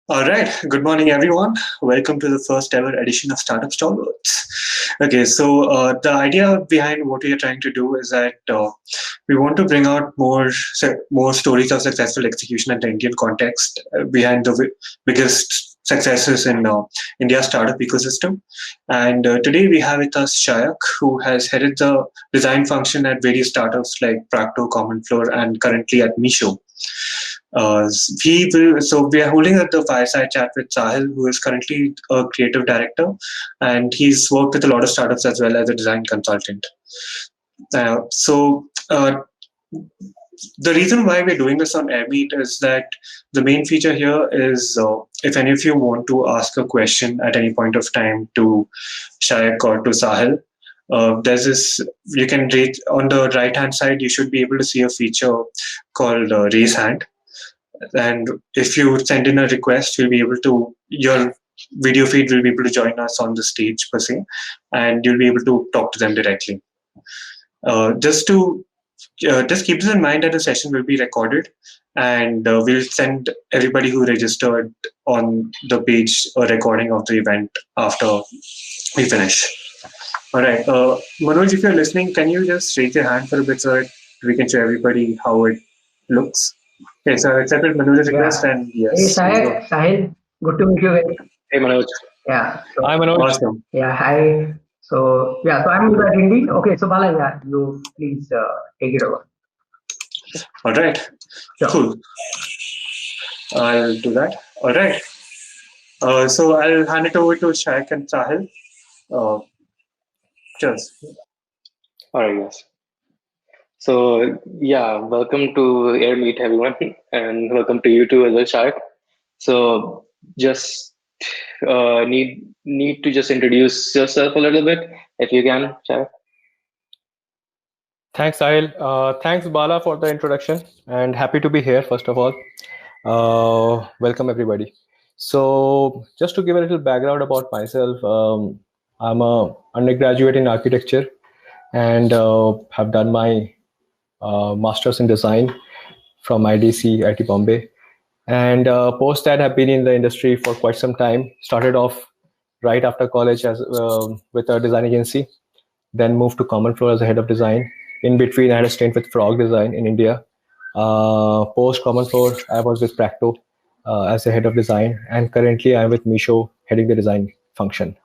All right. Good morning, everyone. Welcome to the first ever edition of Startup Stalwarts. Okay, so the idea behind what we are trying to do is that we want to bring out more stories of successful execution in the Indian context behind the biggest successes in India's startup ecosystem. And today we have with us Shayak, who has headed the design function at various startups like Practo, Common Floor, and currently at Misho. So we are holding the fireside chat with Sahil, who is currently a creative director, and he's worked with a lot of startups as well as a design consultant. Uh, so uh, the reason why we're doing this on Airmeet is that the main feature here is if any of you want to ask a question at any point of time to Shayak or to Sahil, there's this you can rate on the right hand side. You should be able to see a feature called raise hand, and if you send in a request, you'll be able to your video feed will be able to join us on the stage per se, and you'll be able to talk to them directly. Just keep this in mind that the session will be recorded, and we'll send everybody who registered on the page a recording of the event after we finish. All right, Manoj, if you're listening, can you just raise your hand for a bit so that we can show everybody how it looks? Okay, so I accepted Manoj's request, Yeah. and Hey, yes, here we go. Sahil. Good to meet you guys. Hey Manoj. Yeah. Hi So, Manoj. Awesome. yeah, hi. So I'm the attendee. Okay, so Bala, yeah, you please take it over. All right, Sure. cool. I'll do that. All right. So I'll hand it over to Shaik and Sahil. Uh, cheers. All right, yes. So yeah, welcome to Air Meet everyone, and welcome to you too as well, Shark. So just need to just introduce yourself a little bit, if you can, Shark. Thanks, Sahil. Thanks, Bala, for the introduction, and happy to be here, first of all. Welcome, everybody. So, just to give a little background about myself, I'm a undergraduate in architecture and have done my master's in design from IDC, IT Bombay. And post that, have been in the industry for quite some time. Started off right after college as with a design agency, then moved to Common Floor as a head of design. In between, I had a stint with Frog Design in India. Post Common Floor, I was with Practo as a head of design, and currently I'm with Misho, heading the design function.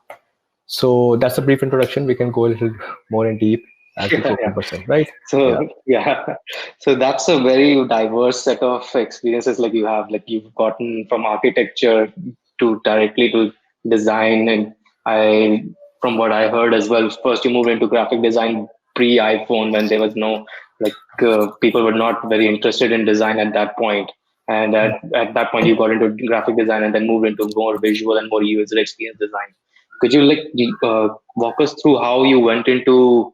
So that's a brief introduction. We can go a little more in deep as we go Yeah. conversing, right? Yeah. So yeah, so that's a very diverse set of experiences like you have. Like you've gotten from architecture to directly to design, and I, from what I heard as well, first you moved into graphic design pre-iPhone when there was no like people were not very interested in design at that point. And at that point, you got into graphic design and then moved into more visual and more user experience design. Could you walk us through how you went into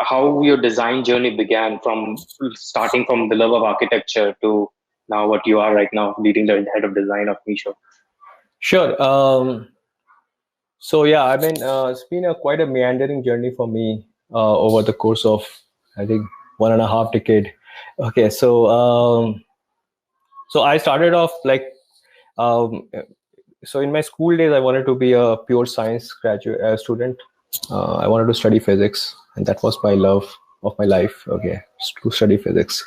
how your design journey began from starting from the love of architecture to now what you are right now, leading the head of design of Misho. Sure. So yeah, I mean, it's been a quite a meandering journey for me over the course of, I think, 1.5 decade. Okay, so I started off like, um, so in my school days, I wanted to be a pure science graduate student. I wanted to study physics, and that was my love of my life. Okay, to study physics,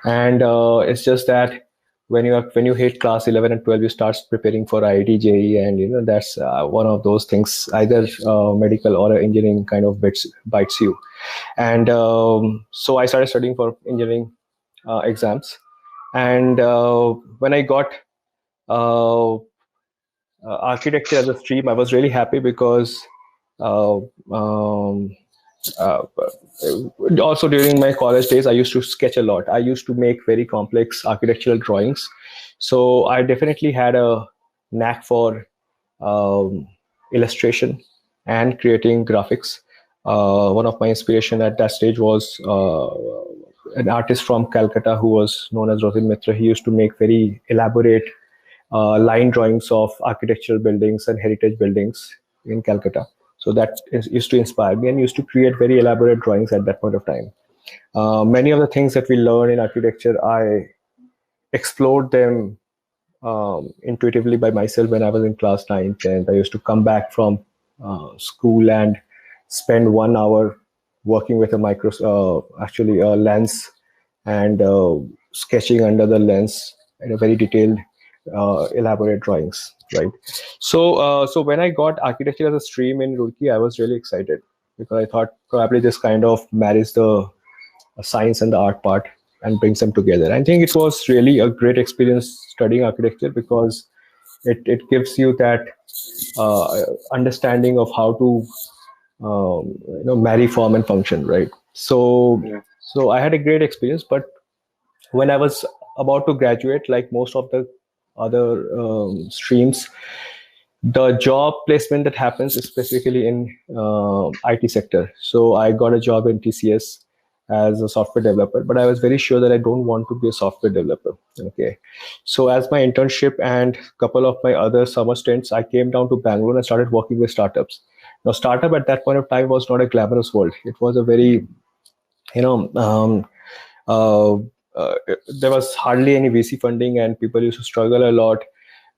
and it's just that when you hit class 11 and 12, you start preparing for IIT, JEE, and that's one of those things. Either medical or engineering kind of bites you, and so I started studying for engineering exams, and when I got uh, architecture as a stream, I was really happy because uh, um, uh, also during my college days, I used to sketch a lot. I used to make very complex architectural drawings. So I definitely had a knack for um, illustration and creating graphics. One of my inspiration at that stage was an artist from Calcutta who was known as Rosin Mitra. He used to make very elaborate line drawings of architectural buildings and heritage buildings in Calcutta. So used to inspire me and used to create very elaborate drawings at that point of time. Many of the things that we learn in architecture, I explored them intuitively by myself when I was in class 9th, and I used to come back from school and spend 1 hour working with a actually a lens, and sketching under the lens in a very detailed, elaborate drawings. Right. So when I got architecture as a stream in Roorkee, I was really excited because I thought probably this kind of marries the science and the art part and brings them together. I think it was really a great experience studying architecture because it gives you that understanding of how to marry form and function, right? So Yeah. so I had a great experience, but when I was about to graduate, like most of the other streams, the job placement that happens is specifically in IT sector. So I got a job in TCS as a software developer, but I was very sure that I don't want to be a software developer. Okay. So as my internship and couple of my other summer stints, I came down to Bangalore and started working with startups. Now, startup at that point of time was not a glamorous world. It was a very, you know, uh, uh, there was hardly any VC funding and people used to struggle a lot.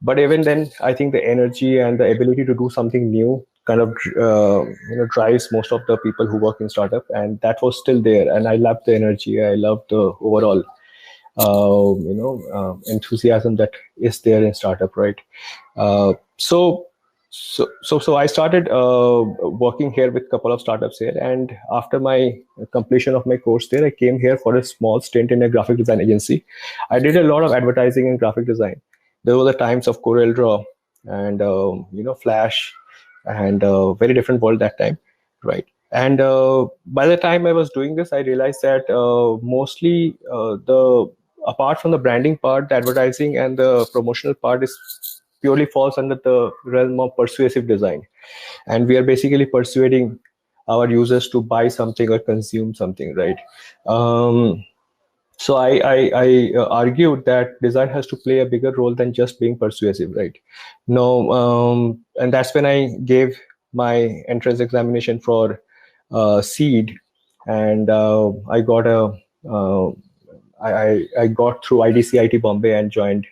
But even then, I think the energy and the ability to do something new kind of drives most of the people who work in startup, and that was still there. And I loved the energy. I loved the overall enthusiasm that is there in startup, right? Uh, so so I started working here with a couple of startups here, and after my completion of my course there, I came here for a small stint in a graphic design agency. I did a lot of advertising and graphic design. There were the times of CorelDRAW and Flash, and very different world that time, right? And by the time I was doing this, I realized that mostly the apart from the branding part, the advertising and the promotional part is purely falls under the realm of persuasive design, and we are basically persuading our users to buy something or consume something, right? So I argued that design has to play a bigger role than just being persuasive, right? No, and that's when I gave my entrance examination for seed, and I got a I got through IDC IT Bombay and joined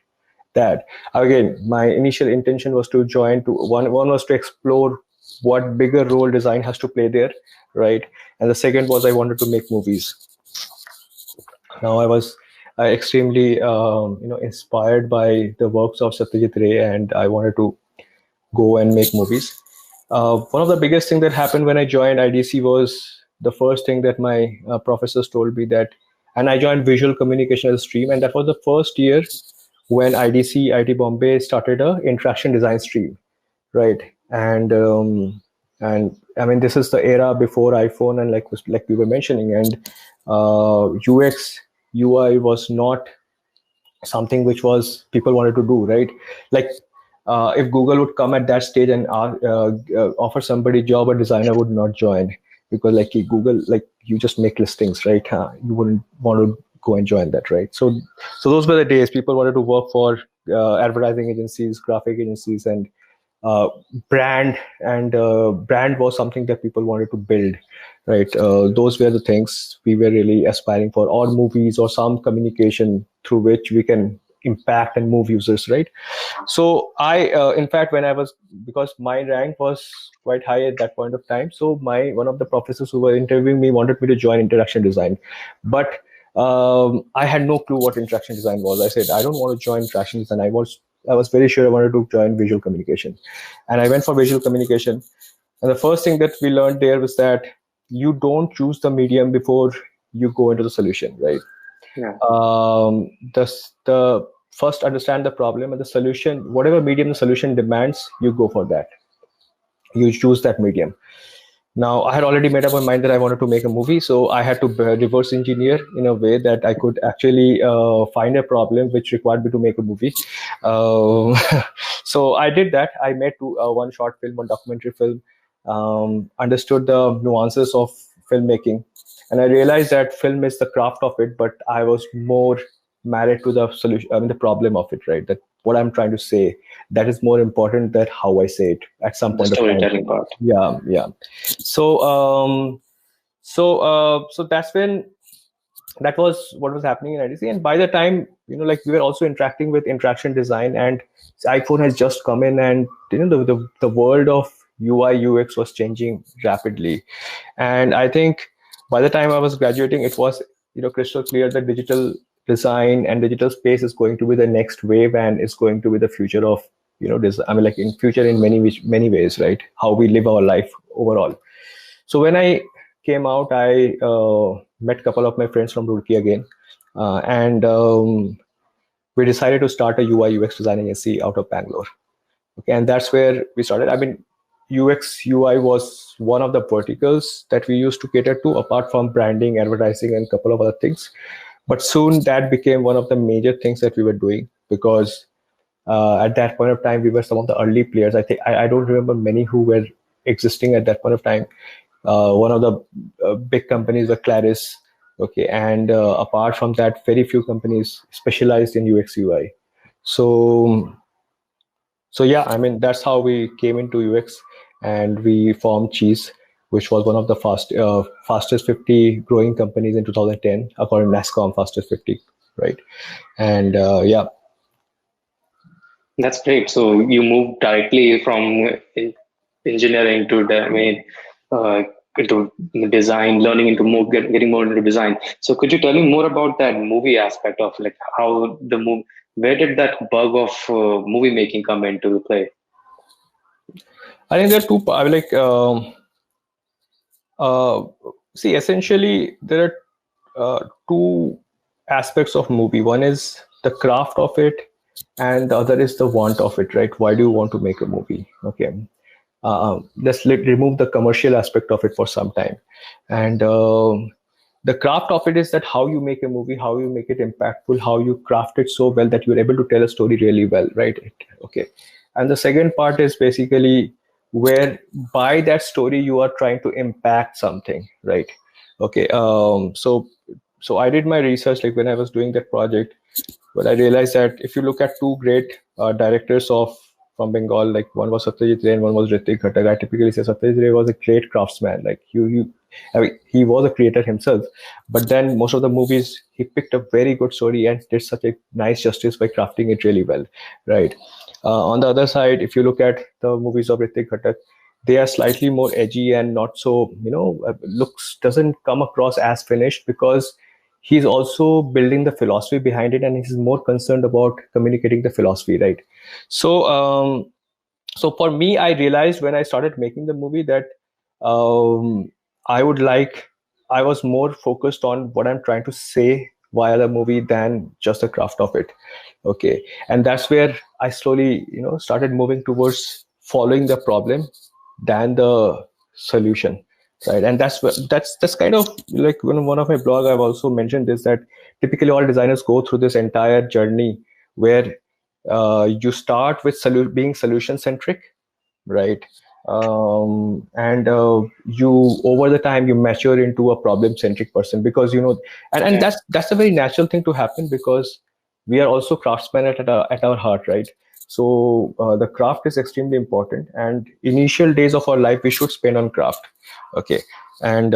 that. Again, my initial intention was to join to one was to explore what bigger role design has to play there, right? And the second was I wanted to make movies. Now I was extremely inspired by the works of Satyajit Ray, and I wanted to go and make movies. One of the biggest thing that happened when I joined IDC was the first thing that my professors told me that, and I joined visual communication as a stream, and that was the first year when IDC IT Bombay started a interaction design stream, right? And I mean, this is the era before iPhone, and like we were mentioning, and UX UI was not something which was people wanted to do, right? Like if Google would come at that stage and offer somebody job, a designer would not join, because like Google, like you just make listings, right? You wouldn't want to go and join that, right? So those were the days people wanted to work for advertising agencies, graphic agencies, and brand was something that people wanted to build, right? Those were the things we were really aspiring for, or movies, or some communication through which we can impact and move users, right? So I in fact, when I was, because my rank was quite high at that point of time, so one of the professors who were interviewing me wanted me to join interaction design, but I had no clue what interaction design was. I said I don't want to join interaction design. I was very sure I wanted to join visual communication, and I went for visual communication. And the first thing that we learned there was that you don't choose the medium before you go into the solution, right? Yeah. The first understand the problem and the solution, whatever medium the solution demands, you go for that. You choose that medium. Now, I had already made up my mind that I wanted to make a movie, so I had to reverse engineer in a way that I could actually find a problem which required me to make a movie. So I did that. I made one short film, one documentary film, understood the nuances of filmmaking, and I realized that film is the craft of it, but I was more married to the solution, I mean, the problem of it, right? That what I'm trying to say, that is more important than how I say it at some point of time. Storytelling part. Yeah. So so that's when that was what was happening in IDC. And by the time, like we were also interacting with interaction design, and iPhone has just come in, and the world of UI UX was changing rapidly. And I think by the time I was graduating, it was crystal clear that digital design and digital space is going to be the next wave, and it's going to be the future of design. I mean, like in future in many ways, right? How we live our life overall. So when I came out, I met a couple of my friends from Roorkee again, and we decided to start a UI UX design agency out of Bangalore. Okay, and that's where we started. I mean, UX UI was one of the verticals that we used to cater to, apart from branding, advertising, and a couple of other things. But soon that became one of the major things that we were doing, because at that point of time we were some of the early players. I think I don't remember many who were existing at that point of time. One of the big companies were Claris. Okay, and apart from that, very few companies specialized in UX UI. So yeah, I mean, that's how we came into UX, and we formed Cheese, which was one of the fastest 50 growing companies in 2010, according to NASSCOM fastest 50, right? And yeah. That's great. So you moved directly from engineering to into design, learning into getting more into design. So could you tell me more about that movie aspect of like how the movie, where did that bug of movie making come into play? I think there are two. I like see, essentially there are two aspects of movie. One is the craft of it, and the other is the want of it, right? Why do you want to make a movie? Okay, let's remove the commercial aspect of it for some time. And the craft of it is that how you make a movie, how you make it impactful, how you craft it so well that you're able to tell a story really well, right? Okay. And the second part is basically where by that story you are trying to impact something, right? Okay. So I did my research, like when I was doing that project, but I realized that if you look at two great directors from Bengal, like one was Satyajit Ray and one was Hrithik Ghatak. I typically say Satyajit Ray was a great craftsman. Like I mean, he was a creator himself, but then most of the movies he picked a very good story and did such a nice justice by crafting it really well, right? On the other side, if you look at the movies of Hrithik Ghatak, they are slightly more edgy and not so, looks doesn't come across as finished, because he's also building the philosophy behind it, and he's more concerned about communicating the philosophy, right? So so for me, I realized when I started making the movie that I was more focused on what I'm trying to say via the movie than just the craft of it. Okay, and that's where I slowly started moving towards following the problem than the solution, right? And that's kind of like when one of my blog I've also mentioned this, that typically all designers go through this entire journey where you start with being solution centric, right? And you over the time you mature into a problem centric person, because and that's a very natural thing to happen, because we are also craftsmen at our heart, right? So the craft is extremely important, and initial days of our life we should spend on craft. Okay, and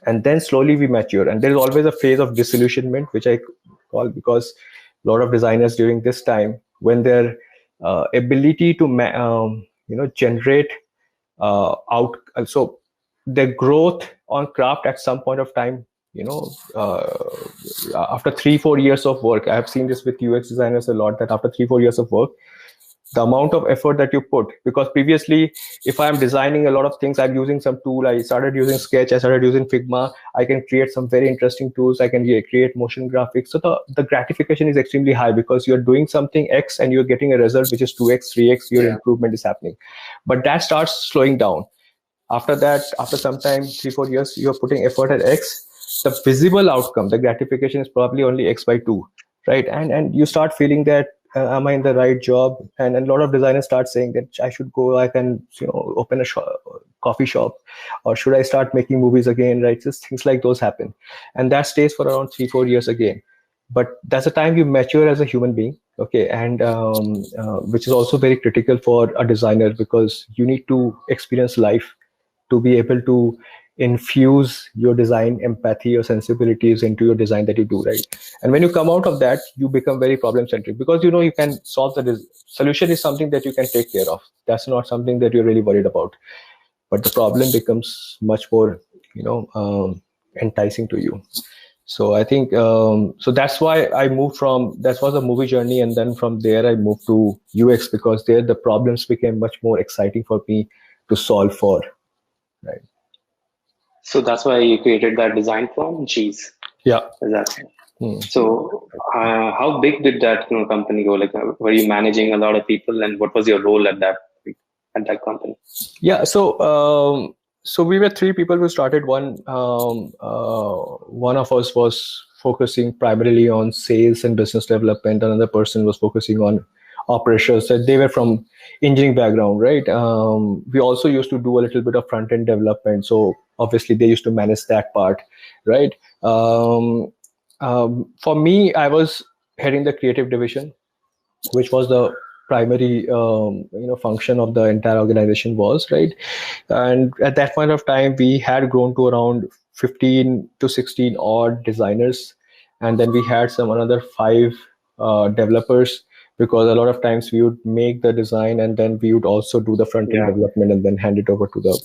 then slowly we mature, and there's always a phase of disillusionment, which I call, because a lot of designers during this time, when their ability to generate out, so their growth on craft at some point of time, after 3-4 years of work, I have seen this with UX designers a lot, that after 3-4 years of work, the amount of effort that you put, because previously if I'm designing a lot of things, I'm using some tool, I started using Sketch, I started using Figma, I can create some very interesting tools, I can create motion graphics. So the gratification is extremely high, because you're doing something X and you're getting a result which is 2X, 3X, your improvement is happening. But that starts slowing down. After that, after some time, 3-4 years, you're putting effort at X, the visible outcome, the gratification is probably only X by 2, right? And you start feeling that, am I in the right job? And a lot of designers start saying that I should go, I can open a coffee shop, or should I start making movies again, right? Just things like those happen, and that stays for around 3-4 years again. But that's the time you mature as a human being. Okay, and which is also very critical for a designer, because you need to experience life to be able to infuse your design empathy or sensibilities into your design that you do, right? And when you come out of that, you become very problem centric, because you can solve the solution is something that you can take care of. That's not something that you're really worried about, but the problem becomes much more enticing to you. So I think so that's why I moved from, that was a movie journey, and then from there I moved to UX, because there the problems became much more exciting for me to solve for, right? So that's why you created that design firm, Cheese. Yeah. Is that so? How big did that company go? Like, were you managing a lot of people, and what was your role at that company? Yeah. So so we were 3 people who started. One of us was focusing primarily on sales and business development. Another person was focusing on operations. So they were from engineering background, right? We also used to do a little bit of front end development. So obviously they used to manage that part, right? For me, I was heading the creative division, which was the primary function of the entire organization was, right? And at that point of time, we had grown to around 15 to 16 odd designers, and then we had some another 5 developers, because a lot of times we would make the design and then we would also do the front end development and then hand it over to the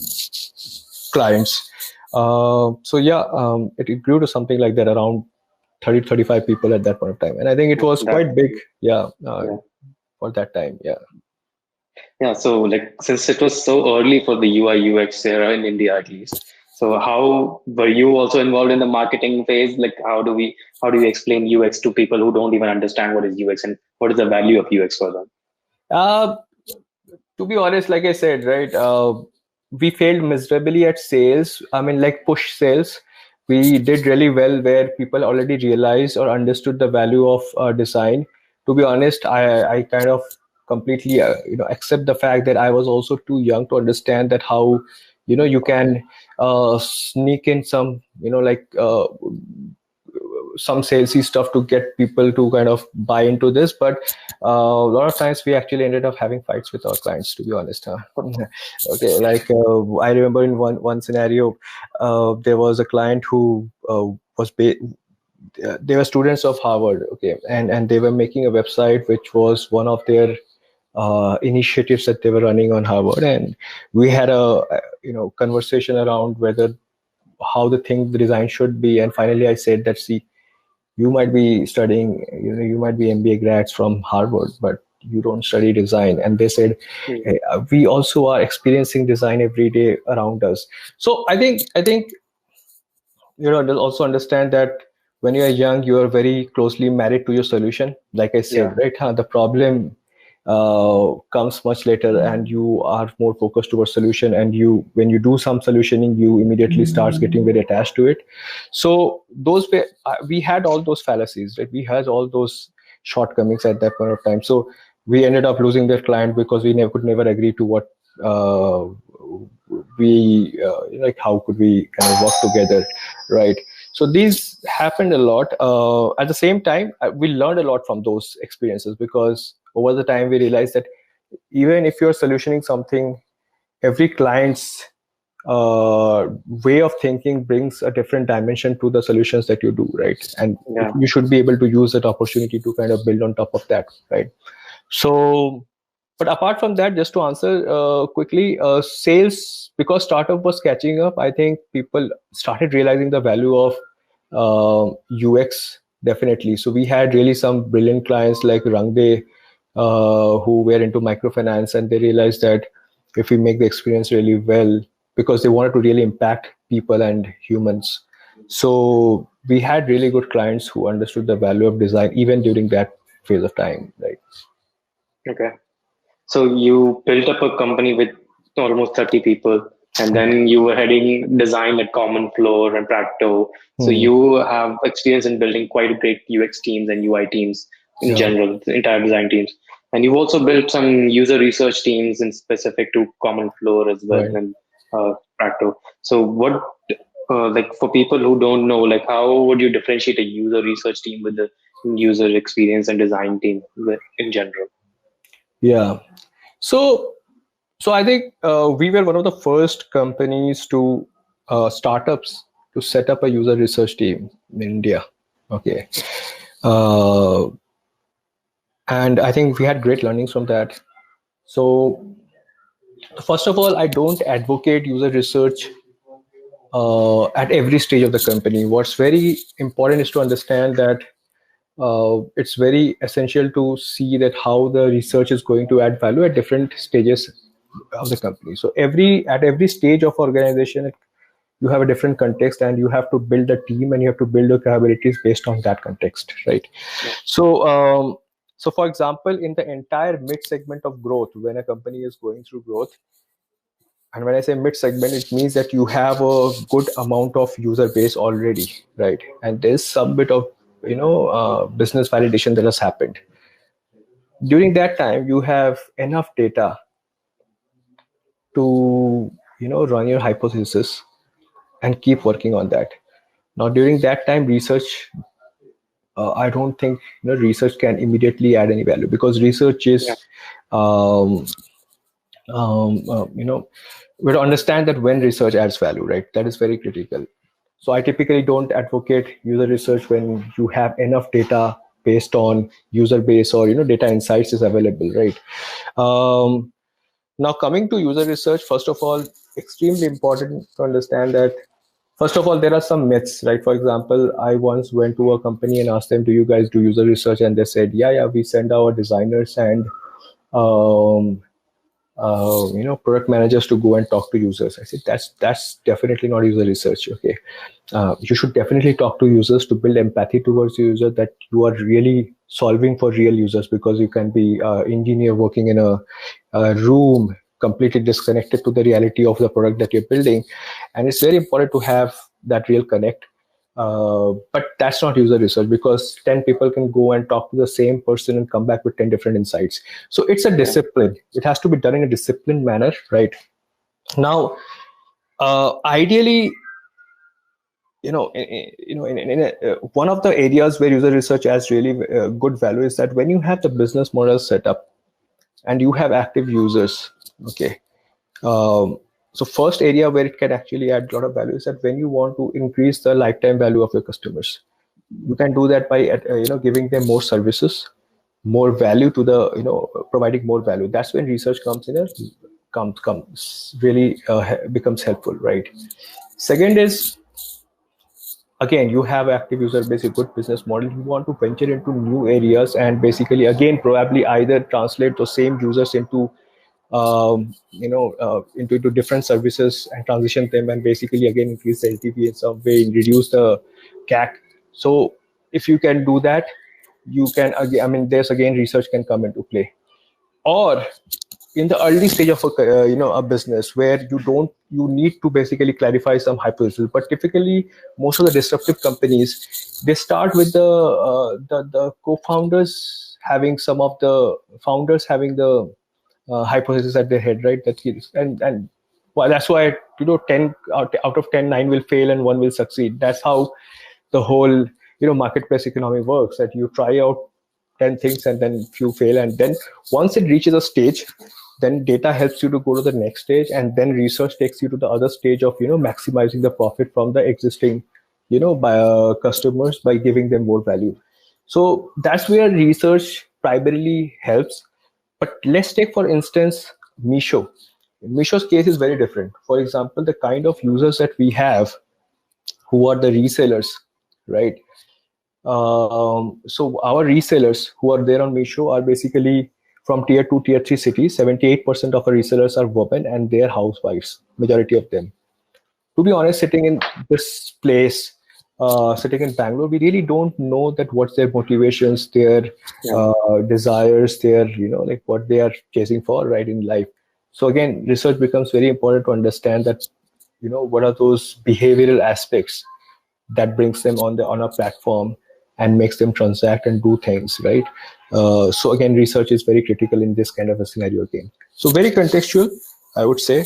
clients. It grew to something like that, around 30-35 people at that point of time, and I think it was quite big. For that time. So like, since it was so early for the UI UX era in India at least, so how were you also involved in the marketing phase? Like, how do you explain UX to people who don't even understand what is UX and what is the value of UX for them? To be honest, like I said, right, we failed miserably at sales. I mean, like push sales. We did really well where people already realized or understood the value of design. To be honest, I kind of completely accept the fact that I was also too young to understand that how you can sneak in some some salesy stuff to get people to kind of buy into this. But a lot of times we actually ended up having fights with our clients, to be honest. Okay, like I remember in one scenario, there was a client who they were students of Harvard, okay, and they were making a website which was one of their initiatives that they were running on Harvard, and we had a conversation around whether how the design should be. And finally I said that, see, you might be studying, you might be MBA grads from Harvard, but you don't study design. And they said, hey, we also are experiencing design every day around us. So I think they'll also understand that when you are young, you are very closely married to your solution. Like I said, right? The problem comes much later, and you are more focused towards solution. And when you do some solutioning, you immediately starts getting very attached to it. So we had all those fallacies, right? We had all those shortcomings at that point of time. So we ended up losing that client because we could never agree to what how could we kind of work together, right? So these happened a lot. At the same time, we learned a lot from those experiences, because over the time we realized that even if you're solutioning something, every client's way of thinking brings a different dimension to the solutions that you do, right? And you should be able to use that opportunity to kind of build on top of that, right? So, but apart from that, just to answer quickly, sales, because startup was catching up, I think people started realizing the value of UX, definitely. So we had really some brilliant clients like Rangde, who were into microfinance, and they realized that if we make the experience really well, because they wanted to really impact people and humans. So we had really good clients who understood the value of design even during that phase of time, right? Okay. So you built up a company with almost 30 people, and then you were heading design at Common Floor and Practo. So you have experience in building quite great UX teams and UI teams in general, the entire design teams. And you've also built some user research teams in specific to Common Floor as well, and Practo. So what, like for people who don't know, like how would you differentiate a user research team with the user experience and design team in general? Yeah. So I think we were one of the first companies to startups to set up a user research team in India. Okay. And I think we had great learnings from that. So first of all, I don't advocate user research at every stage of the company. What's very important is to understand that it's very essential to see that how the research is going to add value at different stages of the company. So at every stage of organization, you have a different context, and you have to build a team, and you have to build your capabilities based on that context, right? Yeah. So for example, in the entire mid segment of growth, when a company is going through growth, and when I say mid segment, it means that you have a good amount of user base already, right? And there's some bit of business validation that has happened. During that time, you have enough data to run your hypothesis and keep working on that. Now, during that time, research, I don't think research can immediately add any value, because research is, um, we have to understand that when research adds value, right? That is very critical. So I typically don't advocate user research when you have enough data based on user base, or data insights is available, right? Now, coming to user research, first of all, extremely important to understand that, first of all, there are some myths, right? For example, I once went to a company and asked them, do you guys do user research? And they said, yeah, we send our designers and product managers to go and talk to users. I said, that's definitely not user research. Okay, you should definitely talk to users to build empathy towards the user, that you are really solving for real users, because you can be an engineer working in a room completely disconnected to the reality of the product that you're building, and it's very important to have that real connect. But that's not user research, because 10 people can go and talk to the same person and come back with 10 different insights. So it's a discipline. It has to be done in a disciplined manner, right? Now, ideally, one of the areas where user research has really good value is that when you have the business model set up and you have active users, okay. So first area where it can actually add a lot of value is that when you want to increase the lifetime value of your customers, you can do that by giving them more services, more value to the providing more value. That's when research comes in, comes really becomes helpful, right? Second is, again, you have active user base, a good business model, you want to venture into new areas, and basically again probably either translate those same users into into different services and transition them, and basically again increase the LTV in some way, reduce the CAC. So if you can do that, you can again, there's again research can come into play. Or in the early stage of a business where you need to basically clarify some hypothesis, but typically most of the disruptive companies, they start with the co-founders having some of the founders having the hypothesis at their head, right? And well, that's why 10 out of 10, 9 will fail and 1 will succeed. That's how the whole marketplace economy works. That you try out 10 things and then few fail, and then once it reaches a stage, then data helps you to go to the next stage, and then research takes you to the other stage of maximizing the profit from the existing by customers by giving them more value. So that's where research primarily helps. But let's take, for instance, Meesho. Meesho's case is very different. For example, the kind of users that we have who are the resellers, right? So our resellers who are there on Meesho are basically from tier 2, tier 3 cities. 78% of our resellers are women, and they're housewives, majority of them. To be honest, sitting in this place, sitting in Bangalore, we really don't know that what's their motivations, their desires, their like what they are chasing for, right, in life. So again, research becomes very important to understand that what are those behavioral aspects that brings them on a platform and makes them transact and do things, right? So again, research is very critical in this kind of a scenario again. So very contextual, I would say.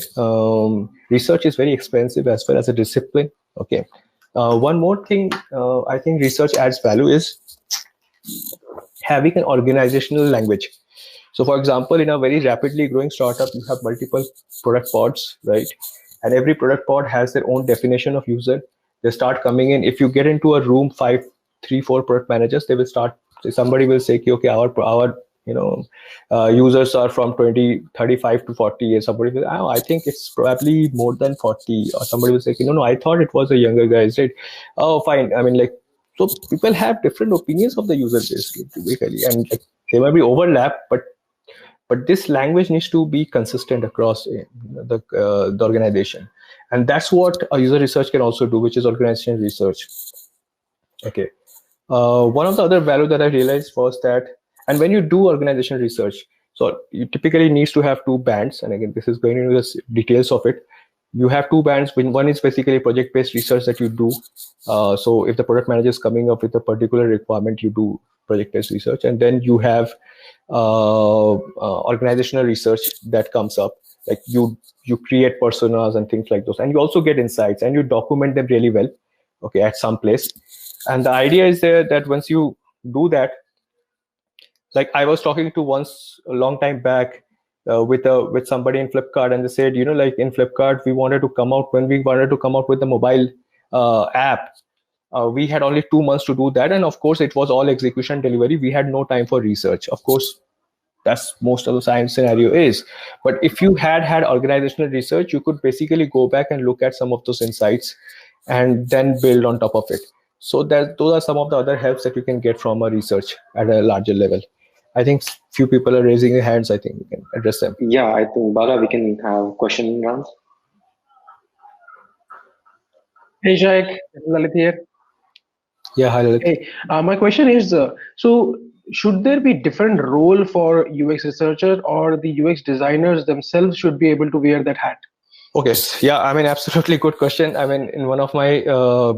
Research is very expensive as well as a discipline. Okay. One more thing I think research adds value is having an organizational language. So for example, in a very rapidly growing startup, you have multiple product pods, right? and every product pod has their own definition of user. They start coming in. If you get into a room, 4 product managers, they will start. Somebody will say, okay, our users are from 35 to 40 years. Somebody will, oh, I think it's probably more than 40. Or somebody will say, no, I thought it was a younger guys, right? Oh, fine. I mean, like, so people have different opinions of the user base, basically, and like, there might be overlap, but this language needs to be consistent across the organization, and that's what a user research can also do, which is organizational research. Okay. One of the other value that I realized was that, and when you do organizational research, so you typically needs to have 2 bands, and again, this is going into the details of it. You have 2 bands. One is basically project-based research that you do. So if the product manager is coming up with a particular requirement, you do project-based research, and then you have organizational research that comes up. Like you create personas and things like those, and you also get insights, and you document them really well. Okay, at some place. And the idea is there that once you do that, like I was talking to once a long time back with somebody in Flipkart, and they said, like in Flipkart, when we wanted to come out with the mobile app, we had only 2 months to do that. And of course, it was all execution delivery. We had no time for research. Of course, that's most of the science scenario is. But if you had organizational research, you could basically go back and look at some of those insights and then build on top of it. So those are some of the other helps that you can get from a research at a larger level. I think few people are raising their hands. I think we can address them. Yeah, I think Bala, we can have question rounds. Hey Shaikh, this is Lalit here. Yeah, hi Lalit. Hey, my question is, so should there be different role for UX researcher, or the UX designers themselves should be able to wear that hat? Okay, yeah, I mean, absolutely good question. I mean, in one of my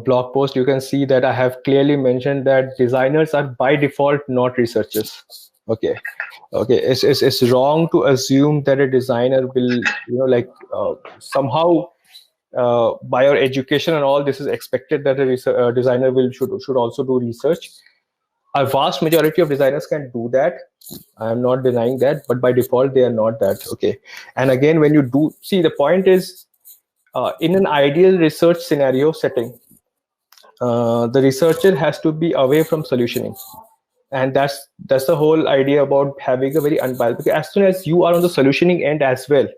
blog posts, you can see that I have clearly mentioned that designers are by default not researchers. Okay, it's wrong to assume that a designer will, somehow by your education and all, this is expected that a designer should also do research. A vast majority of designers can do that. I'm not denying that, but by default, they are not that. Okay. And again, when you do, see, the point is, in an ideal research scenario setting, the researcher has to be away from solutioning. And that's the whole idea about having a very unbiased, because as soon as you are on the solutioning end as well,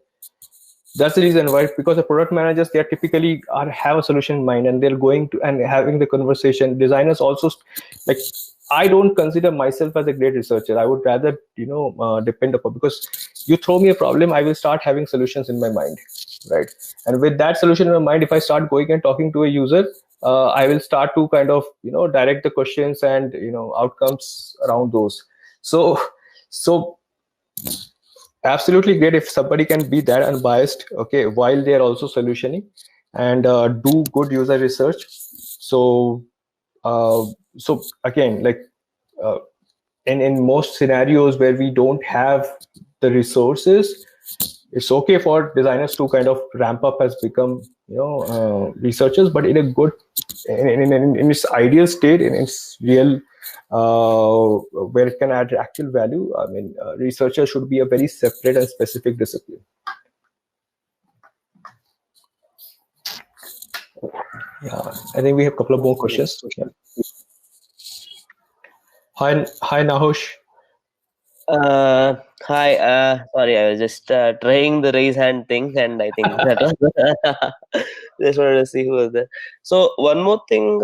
that's the reason why, because the product managers, they are typically have a solution in mind, and they're going to and having the conversation. Designers also, like, I don't consider myself as a great researcher. I would rather, depend upon, because you throw me a problem, I will start having solutions in my mind, right? And with that solution in my mind, if I start going and talking to a user, I will start to kind of, direct the questions and, outcomes around those. So absolutely great if somebody can be that unbiased, okay, while they are also solutioning and do good user research. So again, like in most scenarios where we don't have the resources, it's okay for designers to kind of ramp up as become researchers, but in a good in its ideal state, in its real where it can add actual value. I mean, researchers should be a very separate and specific discipline. Yeah, I think we have a couple of more questions. Yeah. Hi, Nahush. Hi. Sorry, I was just trying the raise hand thing, and I think that was just wanted to see who was there. So one more thing,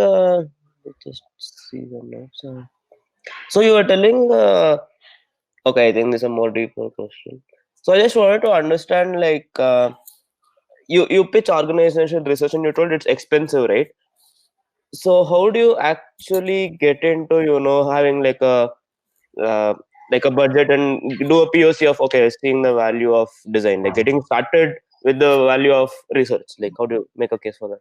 just see the notes. So you were telling, okay, I think this is a more deeper question. So I just wanted to understand, like, you pitch organization research, and you told it's expensive, right? So how do you actually get into, having like a budget and do a POC of, okay, seeing the value of design, like getting started with the value of research? Like, how do you make a case for that?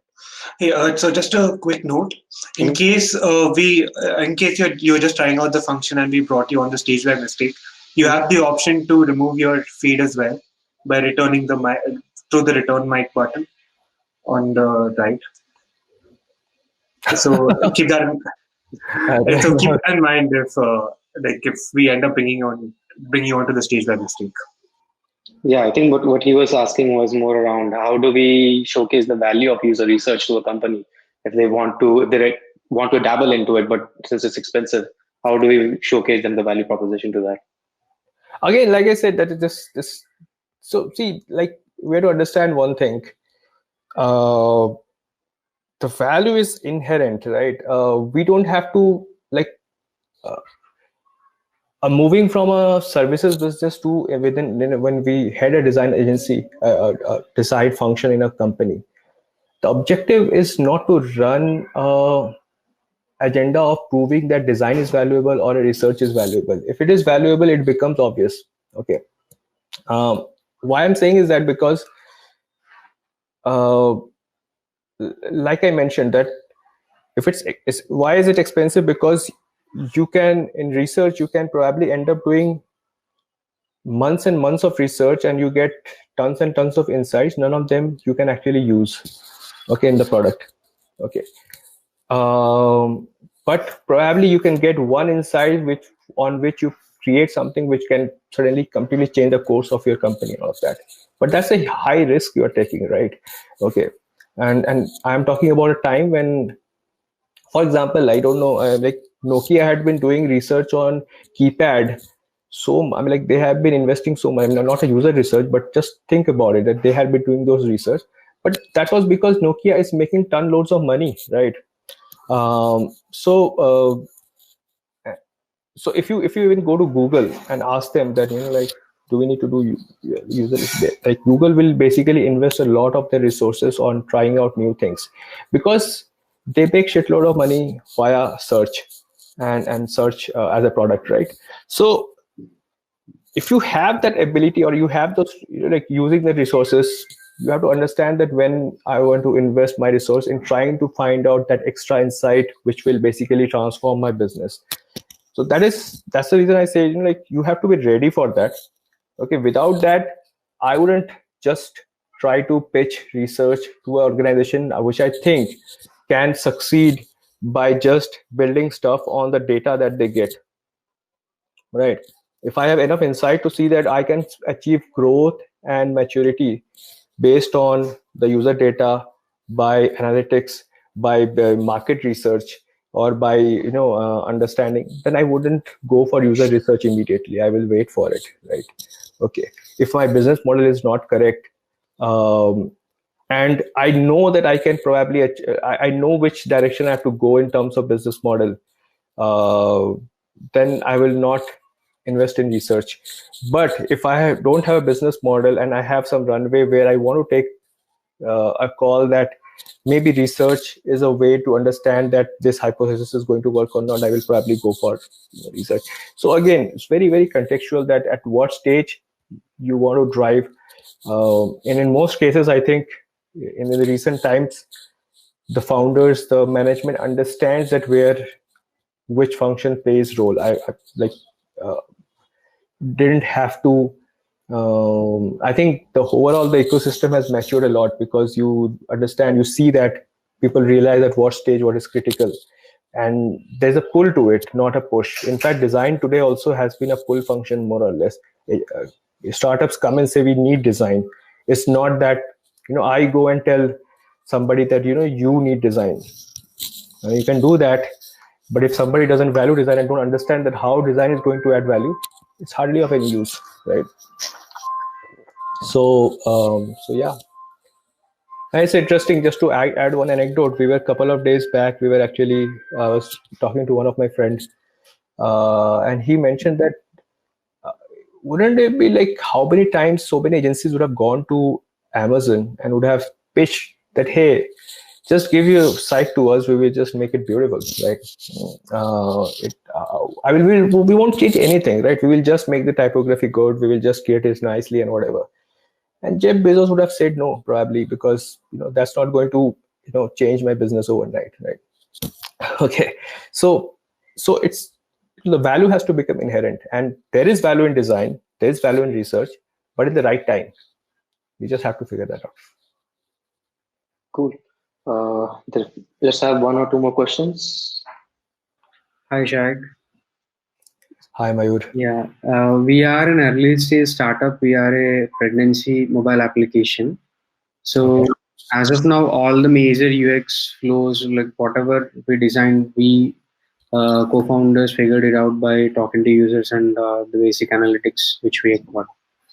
Hey, so just a quick note. In case you're just trying out the function and we brought you on the stage by mistake, you have the option to remove your feed as well by returning the mic through the return mic button on the right. So keep that in mind if we end up bringing you onto the stage by mistake. Yeah, I think what he was asking was more around how do we showcase the value of user research to a company if they want to dabble into it, but since it's expensive, how do we showcase them the value proposition to that? Again, like I said, that is this. So see, like we have to understand one thing. The value is inherent, right? We don't have to like moving from a services business to within when we had a design agency, a design function in a company. The objective is not to run a agenda of proving that design is valuable or a research is valuable. If it is valuable, it becomes obvious. Okay. Why I'm saying is that because, like I mentioned, that if it's why is it expensive? Because you can in research you can probably end up doing months and months of research and you get tons and tons of insights. None of them you can actually use, okay, in the product. Okay. But probably you can get one insight on which you create something which can suddenly completely change the course of your company and all of that. But that's a high risk you are taking, right? Okay. And I'm talking about a time when, for example, I don't know, like Nokia had been doing research on keypad. So I mean, like they have been investing so much. I mean, not a user research, but just think about it that they had been doing those research. But that was because Nokia is making ton loads of money, right? So if you even go to Google and ask them that like do we need to do user, like Google will basically invest a lot of their resources on trying out new things because they make shitload of money via search and search as a product, right? So if you have that ability or you have those like using the resources, you have to understand that when I want to invest my resource in trying to find out that extra insight which will basically transform my business. So that's the reason I say like you have to be ready for that. Okay, without that I wouldn't just try to pitch research to an organization which I think can succeed by just building stuff on the data that they get, right? If I have enough insight to see that I can achieve growth and maturity based on the user data, by analytics, by market research, or by understanding, then I wouldn't go for user research immediately. I will wait for it, right? Okay. If my business model is not correct, and I know that I can probably I know which direction I have to go in terms of business model, then I will not invest in research. But if I don't have a business model and I have some runway where I want to take a call that maybe research is a way to understand that this hypothesis is going to work or not, I will probably go for research. So again, it's very, very contextual that at what stage you want to drive. And in most cases, I think in the recent times, the founders, the management understands that which function plays role. I like didn't have to. I think the overall the ecosystem has matured a lot because you understand, you see that people realize at what stage what is critical, and there's a pull to it, not a push. In fact, design today also has been a pull function more or less. Startups come and say we need design. It's not that I go and tell somebody that you need design. You can do that, but if somebody doesn't value design and don't understand that how design is going to add value, it's hardly of any use, right? So yeah, and it's interesting. Just to add one anecdote, we were a couple of days back. We were actually I was talking to one of my friends, and he mentioned that wouldn't it be like how many times so many agencies would have gone to Amazon and would have pitched that, hey, just give your site to us, we will just make it beautiful, right? We won't change anything, right? We will just make the typography good, we will just create it nicely and whatever. And Jeff Bezos would have said no, probably, because that's not going to change my business overnight, right? Okay, so it's the value has to become inherent, and there is value in design, there is value in research, but in the right time. We just have to figure that out. Cool. Let's have one or two more questions. Hi, Shag. Hi, Mayur. Yeah, we are an early stage startup. We are a pregnancy mobile application. So as of now, all the major UX flows, like whatever we designed, we co-founders figured it out by talking to users and the basic analytics which we have got.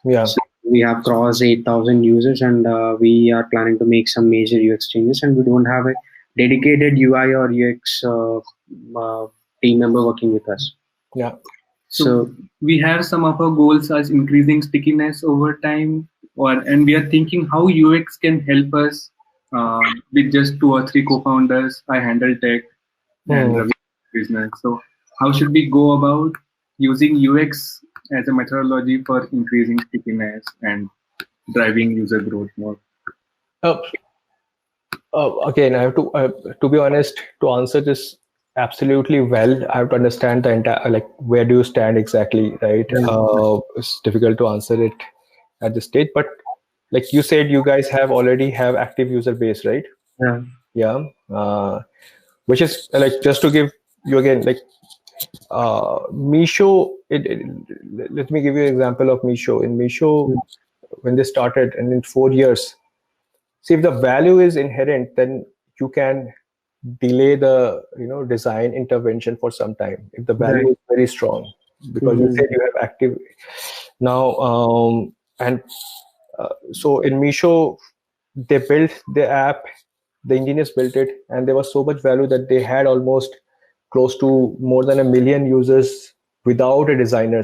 Yeah. So we have crossed 8,000 users, and we are planning to make some major UX changes. And we don't have a dedicated UI or UX team member working with us. Yeah. So we have some of our goals as increasing stickiness over time, and we are thinking how UX can help us with just 2 or 3 co-founders. I handle tech and Ravi business. So how should we go about using UX as a methodology for increasing stickiness and driving user growth more? Again, I have to be honest, to answer this absolutely well, I have to understand the entire, like, where do you stand exactly, right? It's difficult to answer it at this stage, but like you said, you guys already have active user base, right? Yeah. Which is like, just to give you again, like Meesho, let me give you an example of Meesho. In Meesho, when they started, and in 4 years, see, if the value is inherent, then you can delay the design intervention for some time if the value is very strong, because you said you have active now. And so in Meesho, they built the app, the engineers built it, and there was so much value that they had almost close to more than 1 million users without a designer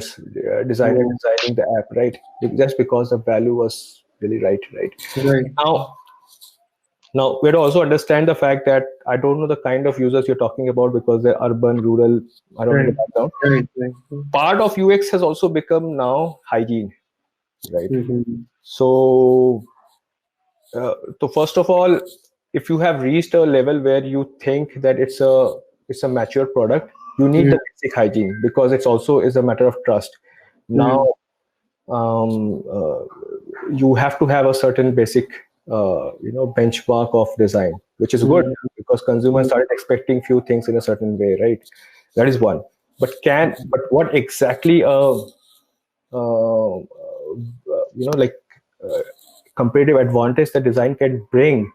designing the app, right? Just because the value was really right. Now, we have to also understand the fact that I don't know the kind of users you're talking about, because they're urban, rural, I don't know the background. Part of UX has also become now hygiene, right? So first of all, if you have reached a level where you think that it's a mature product, you need the basic hygiene, because it's also is a matter of trust. Now, you have to have a certain basic benchmark of design, which is good, because consumers started expecting few things in a certain way, right? That is one. But what exactly competitive advantage the design can bring,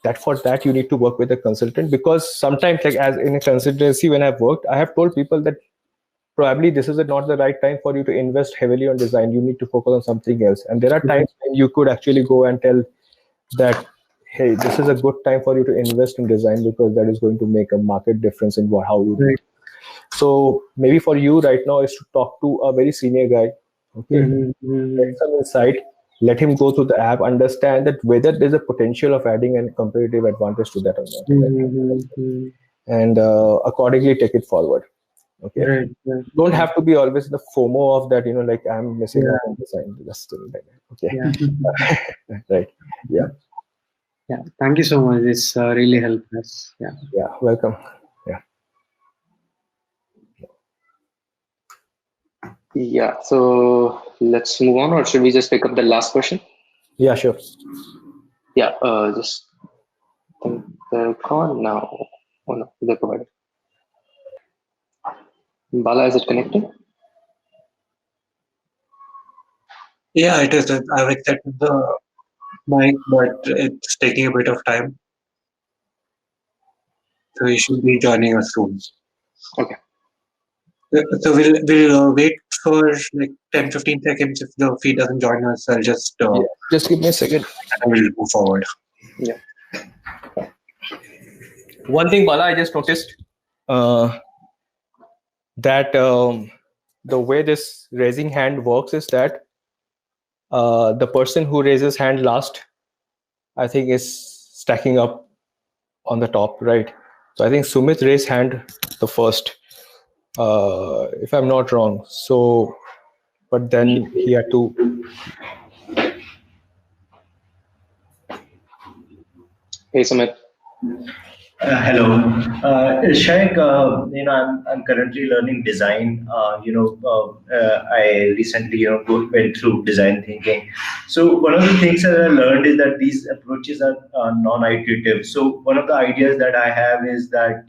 that for that you need to work with a consultant, because sometimes, like as in a consultancy, when I've worked, I have told people that probably this is not the right time for you to invest heavily on design. You need to focus on something else. And there are times when you could actually go and tell that, hey, this is a good time for you to invest in design, because that is going to make a market difference in how you do it. So maybe for you right now is to talk to a very senior guy, get some insight, let him go through the app, understand that whether there's a potential of adding a competitive advantage to that or not, and accordingly take it forward. Okay. Don't have to be always the FOMO of that, like I'm missing out on design. Just okay. Right. Yeah. Thank you so much. It's really helped us. Yeah. Welcome. Yeah. So let's move on, or should we just pick up the last question? Yeah, sure. Yeah. Just think they're gone now. Oh no, they're provided. Bala, is it connected? Yeah, it is. I've accepted the mic, but it's taking a bit of time. So he should be joining us soon. Okay. So we'll wait for like 10-15 seconds. If the feed doesn't join us, I'll just give me a second, and we'll move forward. Yeah. One thing, Bala, I just noticed that the way this raising hand works is that the person who raises hand last, I think, is stacking up on the top, right? So I think Sumit raised hand the first, if I'm not wrong. So, but then he had to. Hey, Sumit. Hello, Shaik. I'm currently learning design. I recently went through design thinking. So one of the things that I learned is that these approaches are non-iterative. So one of the ideas that I have is that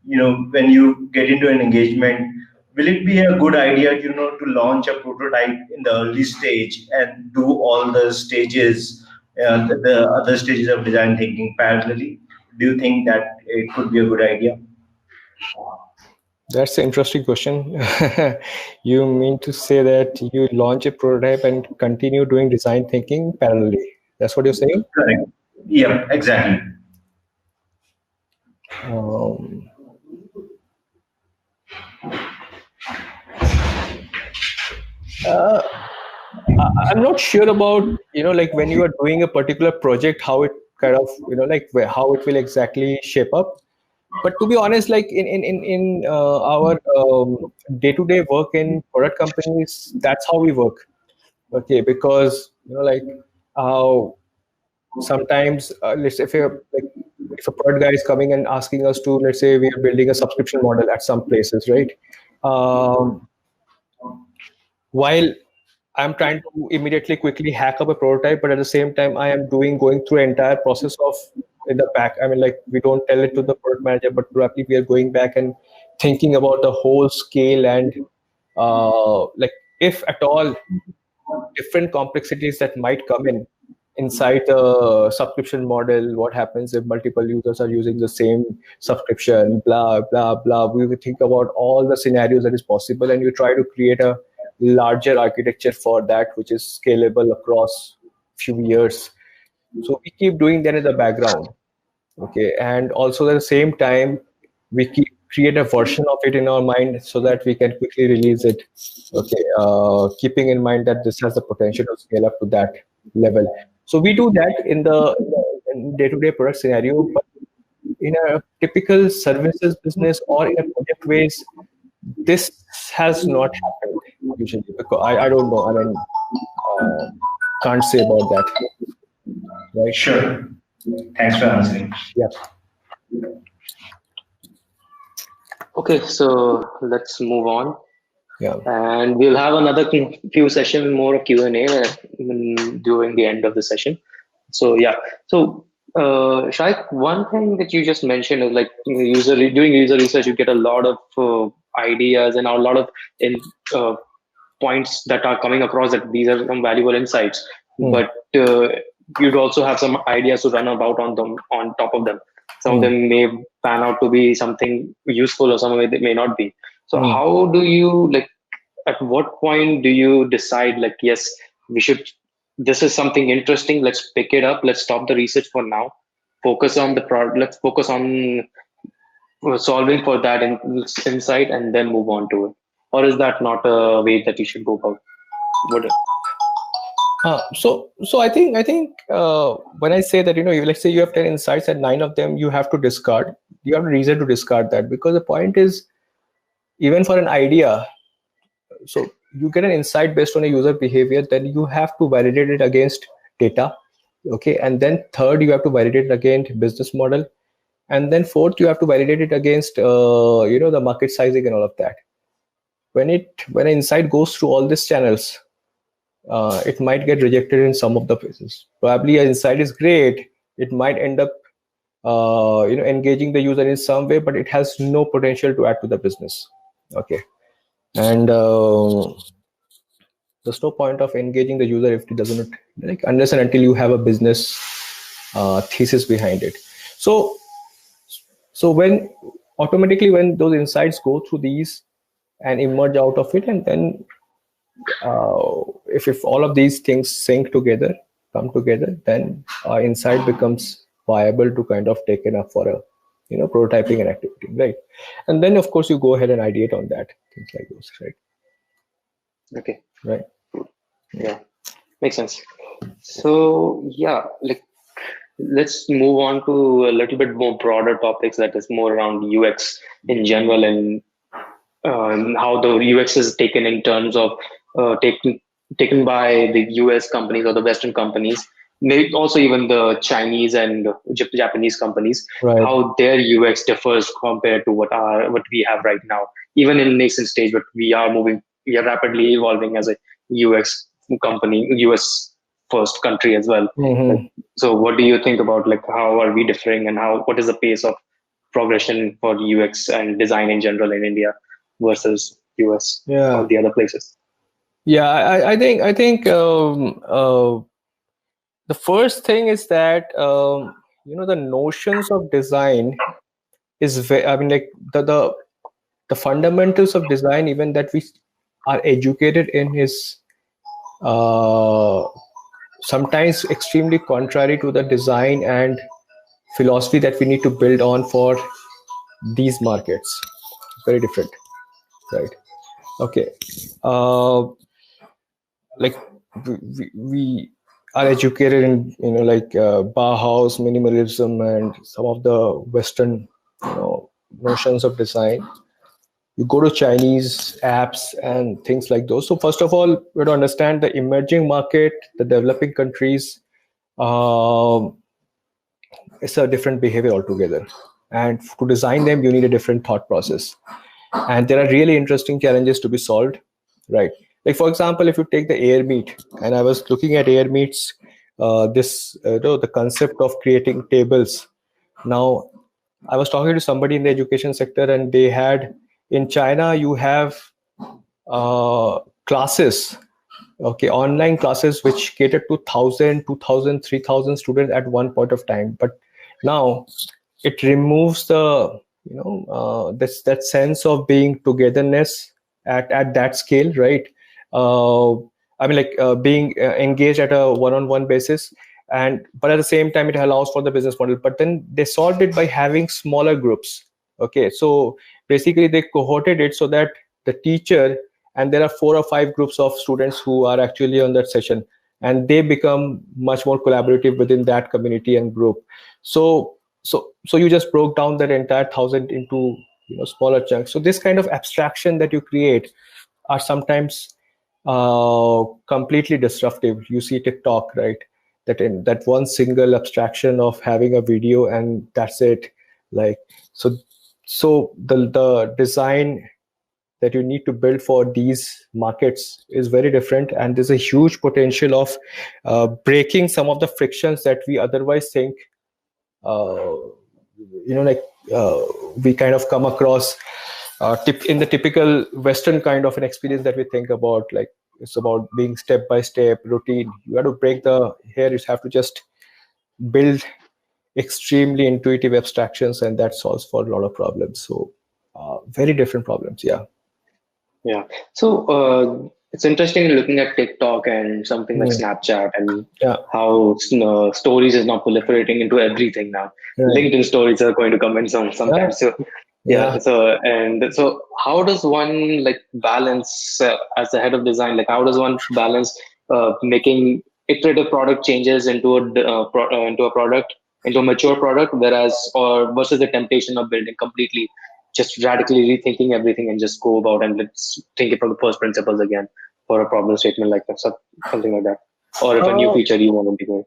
when you get into an engagement, will it be a good idea, to launch a prototype in the early stage and do all the stages, the other stages of design thinking parallelly? Do you think that it could be a good idea? That's an interesting question. You mean to say that you launch a prototype and continue doing design thinking parallelly? That's what you're saying? Correct. Yeah, exactly. I'm not sure about, like when you are doing a particular project, how it kind of, how it will exactly shape up. But to be honest, like in our day-to-day work in product companies, that's how we work. Okay, because like how sometimes let's say if a product guy is coming and asking us to, let's say we are building a subscription model at some places, right? While I'm trying to immediately quickly hack up a prototype, but at the same time I am going through an entire process of in the back. I mean, like we don't tell it to the product manager, but probably we are going back and thinking about the whole scale and like if at all different complexities that might come inside the subscription model. What happens if multiple users are using the same subscription? Blah blah blah. We will think about all the scenarios that is possible, and you try to create a larger architecture for that, which is scalable across few years. So we keep doing that in the background. Okay, and also at the same time, we create a version of it in our mind so that we can quickly release it. Okay, keeping in mind that this has the potential to scale up to that level. So we do that in the day-to-day product scenario, but in a typical services business or in a project ways, this has not happened usually, because I don't know. I mean, can't say about that. Right? Sure. Thanks for answering. Yeah. Okay, so let's move on. Yeah. And we'll have another few sessions, more of Q&A during the end of the session. So yeah, so Shaikh, one thing that you just mentioned is like doing user research, you get a lot of ideas and a lot of points that are coming across that these are some valuable insights. But you'd also have some ideas to run about on top of them. Some of them may pan out to be something useful, or some of it may not be. So how do you, like, at what point do you decide, like, yes, this is something interesting, let's pick it up, let's stop the research for now, focus on the product, let's focus on solving for that insight and then move on to it? Or is that not a way that you should go about? So I think when I say that, let's say you have 10 insights and 9 of them you have to discard, you have a reason to discard that, because the point is, even for an idea, so you get an insight based on a user behavior, then you have to validate it against data. Okay, and then third, you have to validate it against business model, and then fourth, you have to validate it against the market sizing and all of that. When an insight goes through all these channels, it might get rejected in some of the places. Probably an insight is great, it might end up engaging the user in some way, but it has no potential to add to the business. Okay, and there's no point of engaging the user if it doesn't, like, unless and until you have a business thesis behind it. So when automatically when those insights go through these and emerge out of it, and then if all of these things come together, then insight becomes viable to kind of taken up for a prototyping and activity, right? And then of course you go ahead and ideate on that, things like those, right? Okay, right. Yeah, makes sense. So yeah, like, let's move on to a little bit more broader topics that is more around UX in general, and how the UX is taken in terms of taken by the US companies or the Western companies, maybe also even the Chinese and Japanese companies, right. How their UX differs compared to what we have right now, even in nascent stage, but we are rapidly evolving as a UX company, US first country as well. So what do you think about, like, how are we differing, and what is the pace of progression for UX and design in general in India versus US Yeah. or the other places? Yeah, I think the first thing is that the notions of design is I mean, like the fundamentals of design, even that we are educated in, is sometimes extremely contrary to the design and philosophy that we need to build on for these markets. Very different, right? Okay. Like we are educated in Bauhaus, minimalism, and some of the Western notions of design. You go to Chinese apps and things like those. So first of all, we have to understand the emerging market, the developing countries. It's a different behavior altogether, and to design them, you need a different thought process. And there are really interesting challenges to be solved, right? Like, for example, if you take the Air Meet, and I was looking at Air Meet's the concept of creating tables. Now, I was talking to somebody in the education sector, and they had, in China, you have classes, okay, online classes which cater to 1,000, 2,000, 3,000 students at one point of time. But now it removes the that sense of being togetherness at that scale, right? Being engaged at a one-on-one basis, but at the same time it allows for the business model. But then they solved it by having smaller groups. Okay, so basically they cohorted it so that the teacher, and there are 4 or 5 groups of students who are actually on that session, and they become much more collaborative within that community and group. So you just broke down that entire 1,000 into smaller chunks. So this kind of abstraction that you create are sometimes completely disruptive. You see TikTok, right? That one single abstraction of having a video and that's it. Like, so the design that you need to build for these markets is very different, and there's a huge potential of breaking some of the frictions that we otherwise think we kind of come across in the typical Western kind of an experience that we think about. Like, it's about being step by step routine. You have to break here you have to just build extremely intuitive abstractions, and that solves for a lot of problems. So very different problems. Yeah. So it's interesting looking at TikTok and something like Snapchat, and how stories is now proliferating into everything now. LinkedIn stories are going to come in sometimes. So how does one balance as the head of design? Like, how does one balance making iterative product changes into a product, into a mature product, versus the temptation of building completely, just radically rethinking everything and just go about and let's think it from the first principles again for a problem statement like that, something like that, or if a new feature you want to integrate.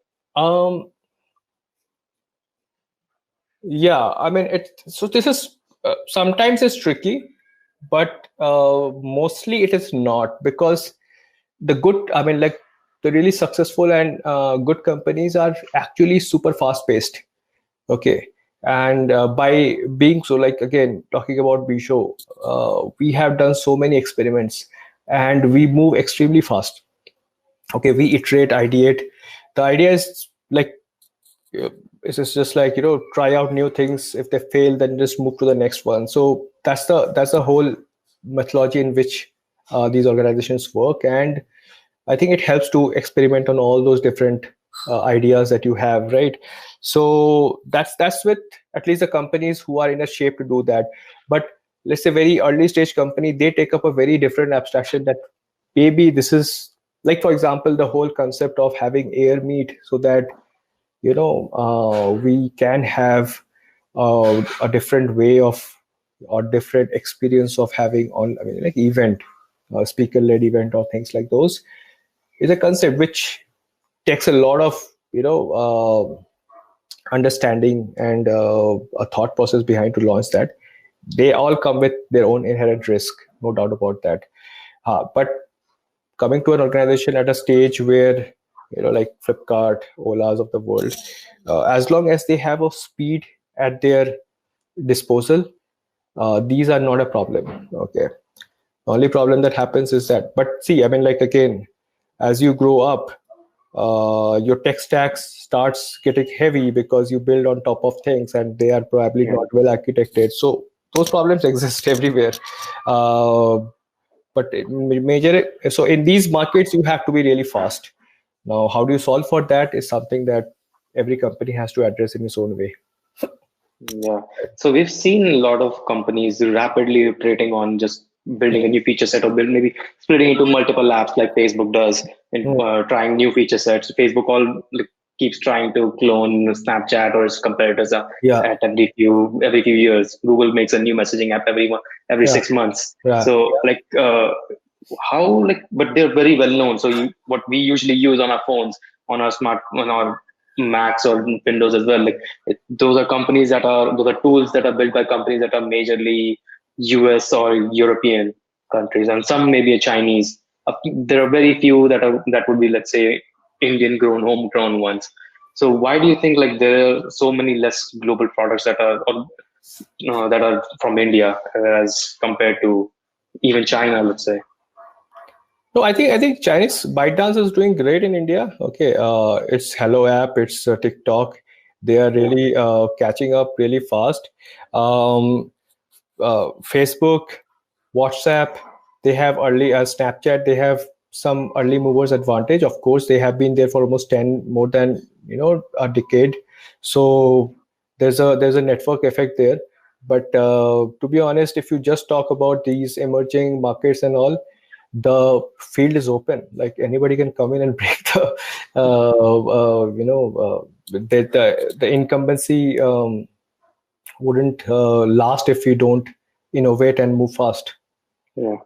Yeah, I mean, so this is sometimes it's tricky, but mostly it is not, because the really successful and good companies are actually super fast paced. Okay. And by being so, like, again, talking about Bisho, we have done so many experiments and we move extremely fast. Okay, we iterate, ideate. The idea is like, it's just like, try out new things. If they fail, then just move to the next one. So that's the whole methodology in which these organizations work. And I think it helps to experiment on all those different ideas that you have, right? So that's with at least the companies who are in a shape to do that. But let's say very early stage company, they take up a very different abstraction that maybe this is like, for example, the whole concept of having Air Meet, so that we can have a different way of, or different experience of having event, speaker-led event or things like those, is a concept which takes a lot of understanding and a thought process behind to launch that. They all come with their own inherent risk, no doubt about that. But coming to an organization at a stage where like Flipkart, Ola's of the world, as long as they have a speed at their disposal, these are not a problem. Okay. Only problem that happens is that, but see, I mean, like, again, as you grow up, your tech stack starts getting heavy because you build on top of things and they are probably not well architected. So those problems exist everywhere. But so in these markets, you have to be really fast. Now, how do you solve for that is something that every company has to address in its own way. Yeah. So we've seen a lot of companies rapidly iterating on just building a new feature set, or maybe splitting into multiple apps like Facebook does, and trying new feature sets. Facebook keeps trying to clone Snapchat or its competitors at every few years. Google makes a new messaging app every 6 months. So but they're very well known. So what we usually use on our phones, on our Macs or Windows as well, those are tools that are built by companies that are majorly US or European countries, and some maybe Chinese. There are very few that would be, let's say, Indian grown, homegrown ones. So why do you think there are so many less global products that are from India as compared to even China, let's say? No, I think Chinese ByteDance is doing great in India. Okay, it's Hello app, it's TikTok. They are really catching up really fast. Facebook, WhatsApp, they have early Snapchat. They have some early movers advantage. Of course, they have been there for almost more than a decade. So there's a network effect there. But to be honest, if you just talk about these emerging markets and all, the field is open. Like anybody can come in and break the incumbency wouldn't last if you don't innovate and move fast. Yeah.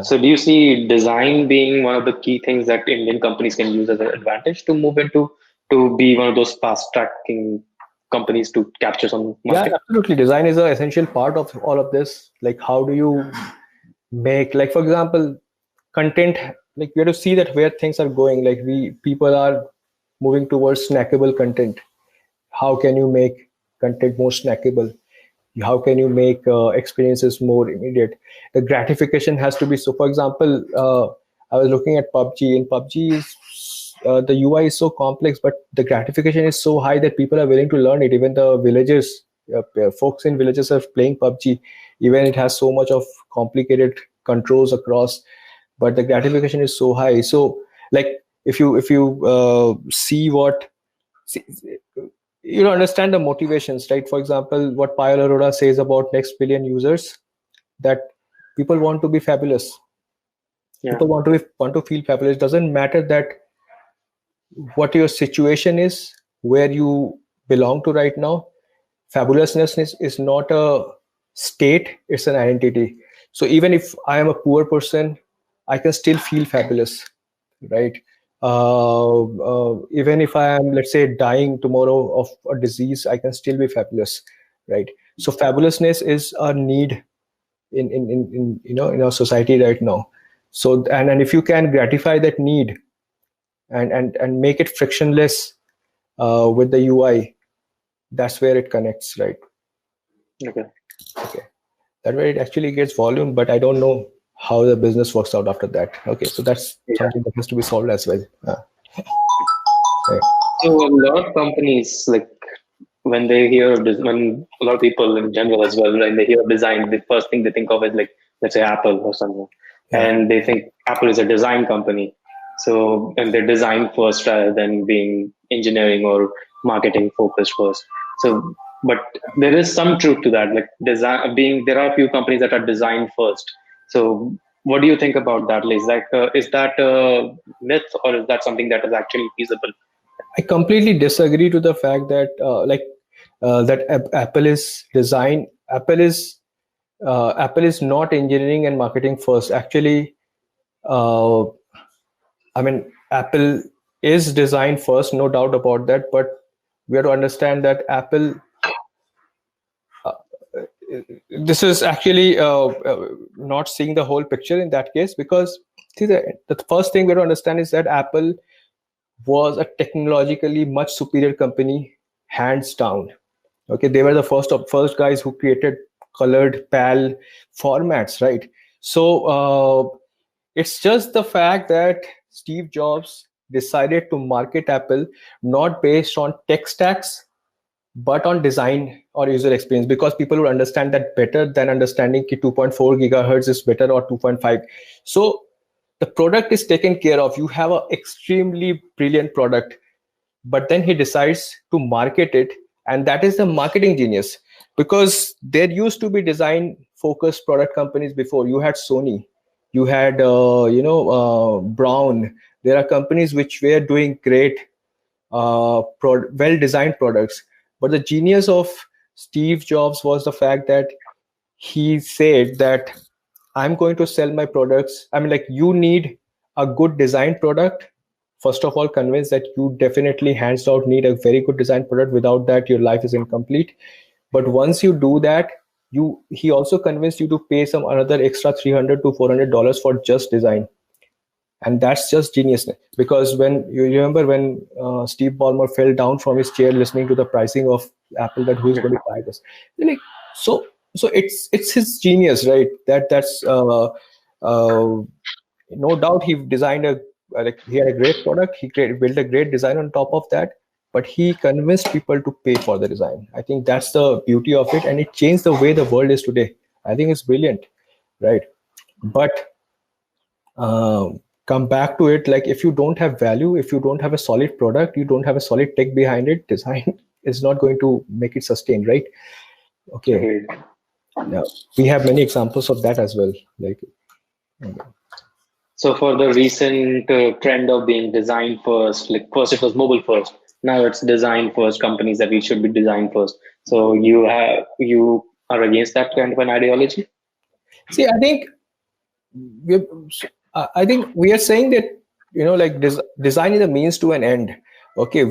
So do you see design being one of the key things that Indian companies can use as an advantage to move into, to be one of those fast tracking companies to capture some market? Yeah, absolutely. Design is an essential part of all of this. Like, how do you make, like, for example, content, like we have to see that where things are going. Like people are moving towards snackable content. How can you make content more snackable? How can you make experiences more immediate? The gratification has to be, so for example, I was looking at PUBG. In PUBG, the UI is so complex, but the gratification is so high that people are willing to learn it. Even the villagers, folks in villages are playing PUBG, even it has so much of complicated controls across, but the gratification is so high. So like if you see you understand the motivations, right? For example, what Payal Arora says about next billion users, that people want to be fabulous. People want to feel fabulous. Doesn't matter that what your situation is, where you belong to right now. Fabulousness is not a state, it's an identity. So even if I am a poor person, I can still feel fabulous, right? Even if I am, let's say, dying tomorrow of a disease, I can still be fabulous, right? So fabulousness is a need in our society right now. So and if you can gratify that need and make it frictionless with the UI, that's where it connects, right? Okay. That way it actually gets volume, but I don't know how the business works out after that. Okay, so that's something that has to be solved as well. Right. So a lot of companies, when they hear when a lot of people in general as well, when they hear design, the first thing they think of is let's say Apple or something, and they think Apple is a design company. So and they're design first rather than being engineering or marketing focused first. So, but there is some truth to that. There are a few companies that are design first. So what do you think about that, Liz? Is that a myth, or is that something that is actually feasible? I completely disagree to the fact that that Apple is design. Apple is not engineering and marketing first. Actually, I mean, Apple is design first, no doubt about that. But we have to understand that Apple. This is actually not seeing the whole picture in that case, because the first thing we have to understand is that Apple was a technologically much superior company, hands down. Okay, they were the first guys who created colored PAL formats, right? So it's just the fact that Steve Jobs decided to market Apple not based on tech stacks, but on design or user experience, because people would understand that better than understanding ki 2.4 gigahertz is better or 2.5. So the product is taken care of. You have an extremely brilliant product, but then he decides to market it, and that is the marketing genius. Because there used to be design focused product companies before. You had Sony, you had Brown. There are companies which were doing great well designed products, but the genius of Steve Jobs was the fact that he said that I'm going to sell my products. I mean, like, you need a good design product. First of all, convince that you definitely hands out need a very good design product. Without that, your life is incomplete. But once you do that, he also convinced you to pay some another extra $300 to $400 for just design. And that's just genius. Because when you remember when Steve Ballmer fell down from his chair listening to the pricing of Apple, that who's going to buy this, like, so it's his genius, right? That's no doubt he designed he had a great product. He built a great design on top of that, but he convinced people to pay for the design. I think that's the beauty of it, and it changed the way the world is today. I think it's brilliant, right? But come back to it, like, if you don't have value, if you don't have a solid product, you don't have a solid tech behind it, design is not going to make it sustain, right? Okay. Yeah, we have many examples of that as well. Like, so for the recent trend of being design first, like first it was mobile first, now it's design first, companies that we should be design first. So you are against that kind of an ideology? See, I think we are saying that, like, design is a means to an end. Okay,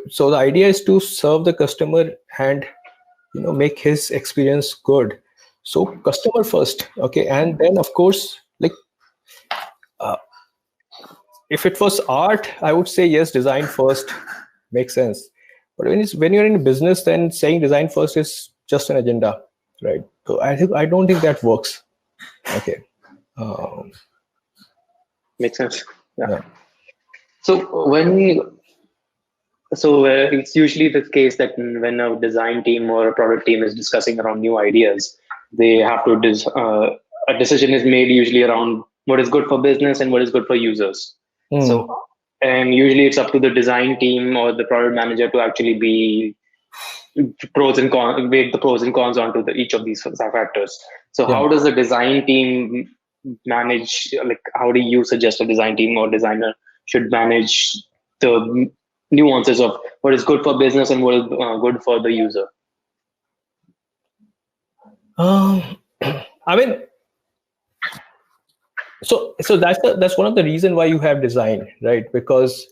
so the idea is to serve the customer and make his experience good. So customer first, okay, and then of course, like, if it was art, I would say yes, design first makes sense. But when you're in business, then saying design first is just an agenda, right? So I don't think that works. Okay. Makes sense. Yeah. So it's usually the case that when a design team or a product team is discussing around new ideas, they have to a decision is made usually around what is good for business and what is good for users. So, and usually it's up to the design team or the product manager to actually weigh the pros and cons onto each of these factors. So how does the design team manage, like, how do you suggest a design team or designer should manage the nuances of what is good for business and what is good for the user? I mean, so that's one of the reasons why you have design, right? Because,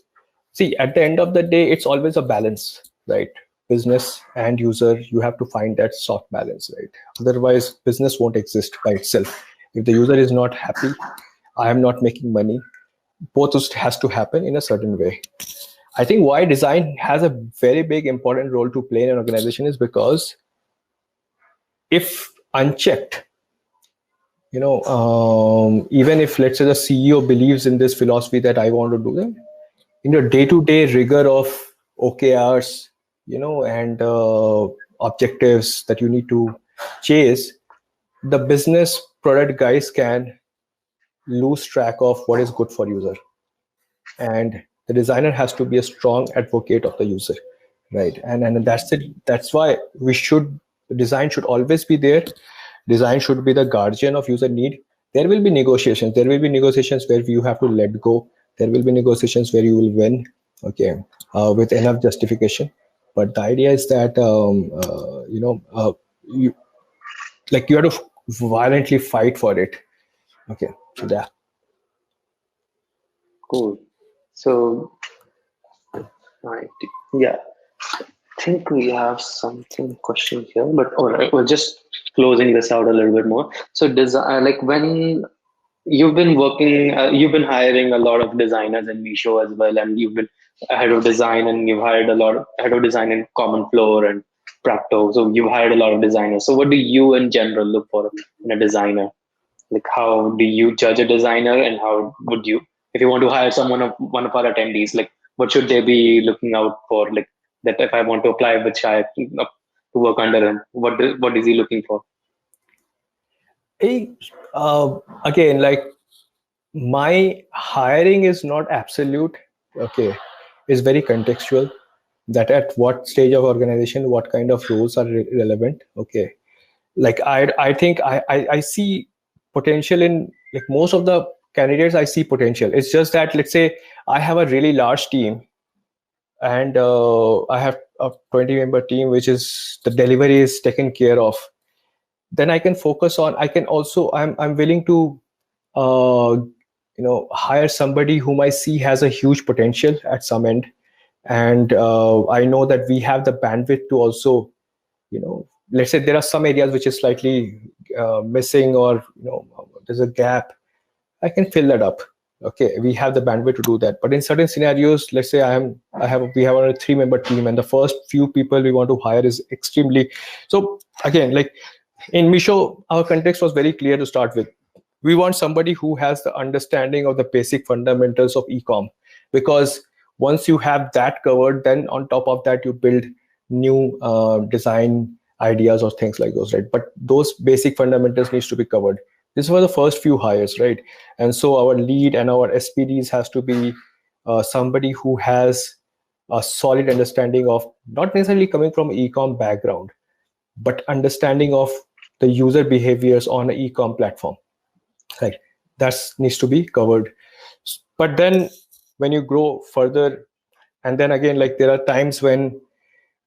see, at the end of the day, it's always a balance, right? Business and user, you have to find that soft balance, right? Otherwise, business won't exist by itself. If the user is not happy, I am not making money. Both has to happen in a certain way. I think why design has a very big important role to play in an organization is because if unchecked, even if, let's say, the CEO believes in this philosophy that I want to do them, in your day-to-day rigor of OKRs, and objectives that you need to chase, the business product guys can lose track of what is good for user, and the designer has to be a strong advocate of the user, right? And that's it. That's why design should always be there. Design should be the guardian of user need. There will be negotiations. There will be negotiations where you have to let go. There will be negotiations where you will win, okay, with enough justification. But the idea is that you have to violently fight for it. Okay, so yeah. Cool. So, right, yeah. I think we have something question here, but all right, we're just closing this out a little bit more. So, like, when you've been working, you've been hiring a lot of designers in Meesho as well, and you've been head of design, and you've hired a lot of head of design in Common Floor and Practo. So you've hired a lot of designers. So what do you in general look for in a designer? Like, how do you judge a designer, and how would you, if you want to hire one of our attendees, like what should they be looking out for? Like that, if I want to apply with Shai to work under him, what is he looking for? Again, like my hiring is not absolute. Okay, it's very contextual. That at what stage of organization, what kind of roles are relevant. Okay, like I think I see potential in like most of the candidates. I see potential. It's just that, let's say I have a really large team, and I have a 20-member team, which is the delivery is taken care of. Then I can focus on. I can also. I'm willing to, hire somebody whom I see has a huge potential at some end, and I know that we have the bandwidth to also, let's say there are some areas which is slightly missing, or there's a gap. I can fill that up. Okay, we have the bandwidth to do that. But in certain scenarios, let's say we have a 3-member team, and the first few people we want to hire is extremely. So again, like in Meesho, our context was very clear to start with. We want somebody who has the understanding of the basic fundamentals of e-com, because once you have that covered, then on top of that you build new design ideas or things like those, right? But those basic fundamentals needs to be covered. This were the first few hires, right? And so our lead and our SPDs has to be somebody who has a solid understanding of, not necessarily coming from an e-com background, but understanding of the user behaviors on an e-com platform. Right, that needs to be covered. But then when you grow further, and then again, like there are times when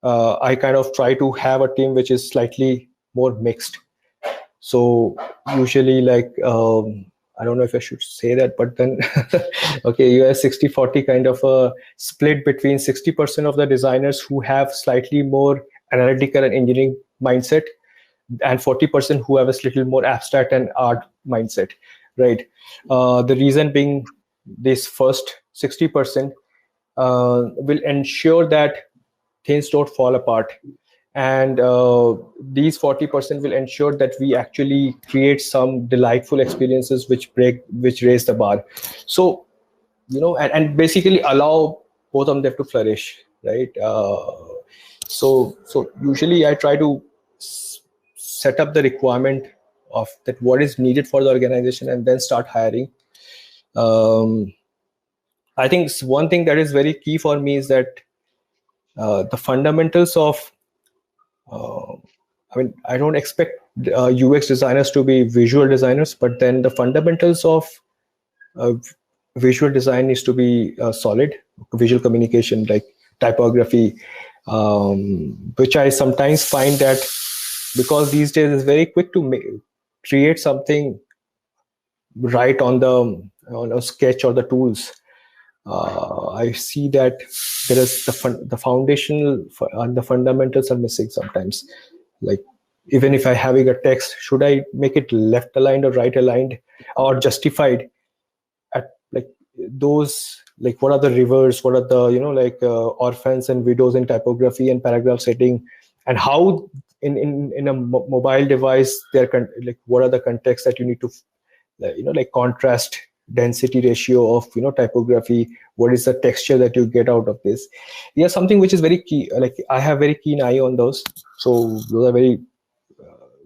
I kind of try to have a team which is slightly more mixed. So usually, like I don't know if I should say that, but then okay, you have 60-40 kind of a split between 60% of the designers who have slightly more analytical and engineering mindset, and 40% who have a little more abstract and art mindset, right? The reason being, this first 60% will ensure that things don't fall apart, and these 40% will ensure that we actually create some delightful experiences which raise the bar. So and basically allow both of them to flourish, right? So usually I try to set up the requirement of that what is needed for the organization, and then start hiring. I think one thing that is very key for me is that the fundamentals of I don't expect UX designers to be visual designers, but then the fundamentals of visual design needs to be solid. Visual communication, like typography, which I sometimes find that, because these days it's very quick to create something right on a sketch or the tools. I see that there is the foundational and the fundamentals are missing sometimes. Like even if I having a text, should I make it left aligned or right aligned or justified? At like those, like what are the rivers? What are the orphans and widows in typography and paragraph setting, and how in a mobile device like what are the contexts that you need to like contrast, density ratio of typography, what is the texture that you get out of this? Yeah, something which is very key. Like I have very keen eye on those, so those are very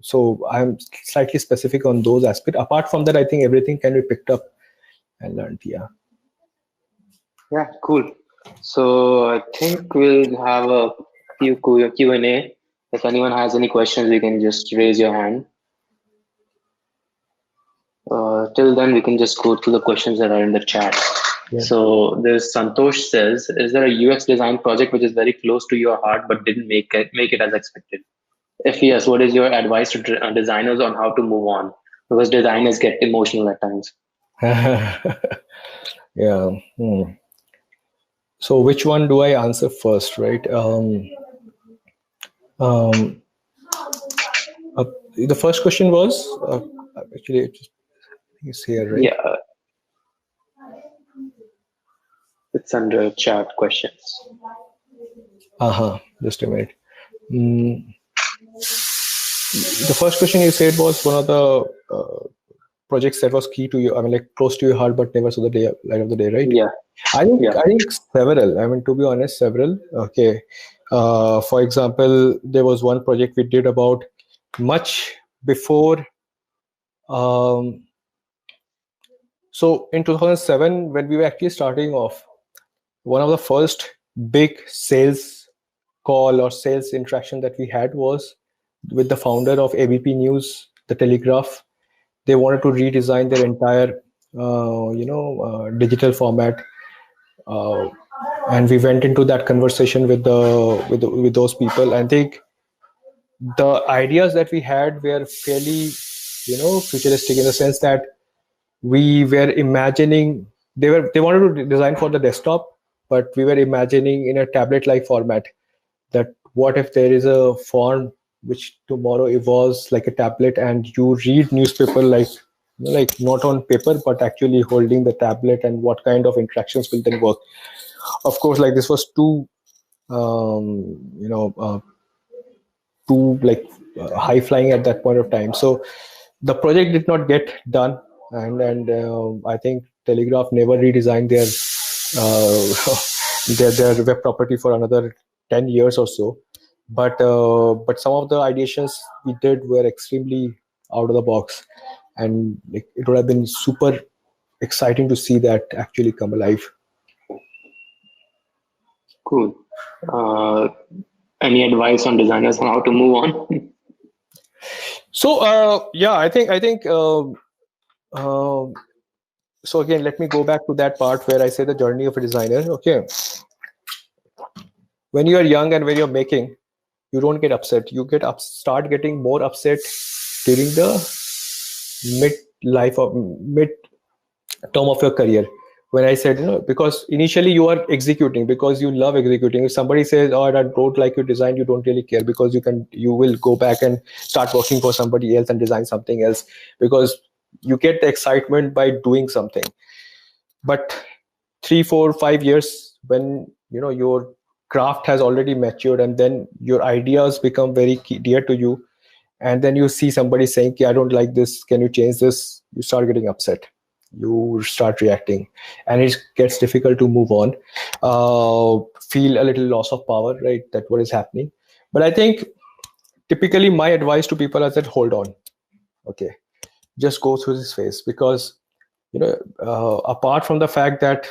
so I'm slightly specific on those aspects. Apart from that, I think everything can be picked up and learned. Yeah, cool. So I think we'll have a few Q&A. If anyone has any questions, you can just raise your hand. Till then, we can just go through the questions that are in the chat. Yeah. So there's Santosh says, is there a UX design project which is very close to your heart but didn't make it as expected? If yes, what is your advice to designers on how to move on? Because designers get emotional at times. Yeah. So which one do I answer first, right? The first question was actually it's here, right? Yeah, it's under chat questions. Just a minute. The first question you said was one of the projects that was key to you? I mean, like close to your heart, but never saw the light of the day, right? Yeah. I think Yeah. I think several. I mean, to be honest, several. Okay. For example, there was one project we did about much before. So in 2007, when we were actually starting off, one of the first big sales call or sales interaction that we had was with the founder of ABP News, The Telegraph. They wanted to redesign their entire, digital format, and we went into that conversation with those people. I think the ideas that we had were fairly, futuristic in the sense that we were imagining they wanted to design for the desktop, but we were imagining in a tablet-like format that what if there is a form which tomorrow evolves like a tablet and you read newspaper like not on paper but actually holding the tablet, and what kind of interactions will then work. Of course, like this was too high flying at that point of time, so the project did not get done, and I think Telegraph never redesigned their their web property for another 10 years or so. But some of the ideations we did were extremely out of the box, and it would have been super exciting to see that actually come alive. Cool. Any advice on designers on how to move on? So I think so again, let me go back to that part where I say the journey of a designer. Okay, when you are young and when you're making, you don't get upset. You start getting more upset during the mid term of your career. When I said, because initially you are executing because you love executing. If somebody says, "Oh, I don't like your design," you don't really care, because you will go back and start working for somebody else and design something else, because you get the excitement by doing something. But 3, 4, 5 years, when your craft has already matured, and then your ideas become very dear to you, and then you see somebody saying, "I don't like this, can you change this?" You start getting upset, you start reacting, and it gets difficult to move on. Feel a little loss of power, right? That what is happening. But I think typically my advice to people is that hold on. Okay, just go through this phase, because apart from the fact that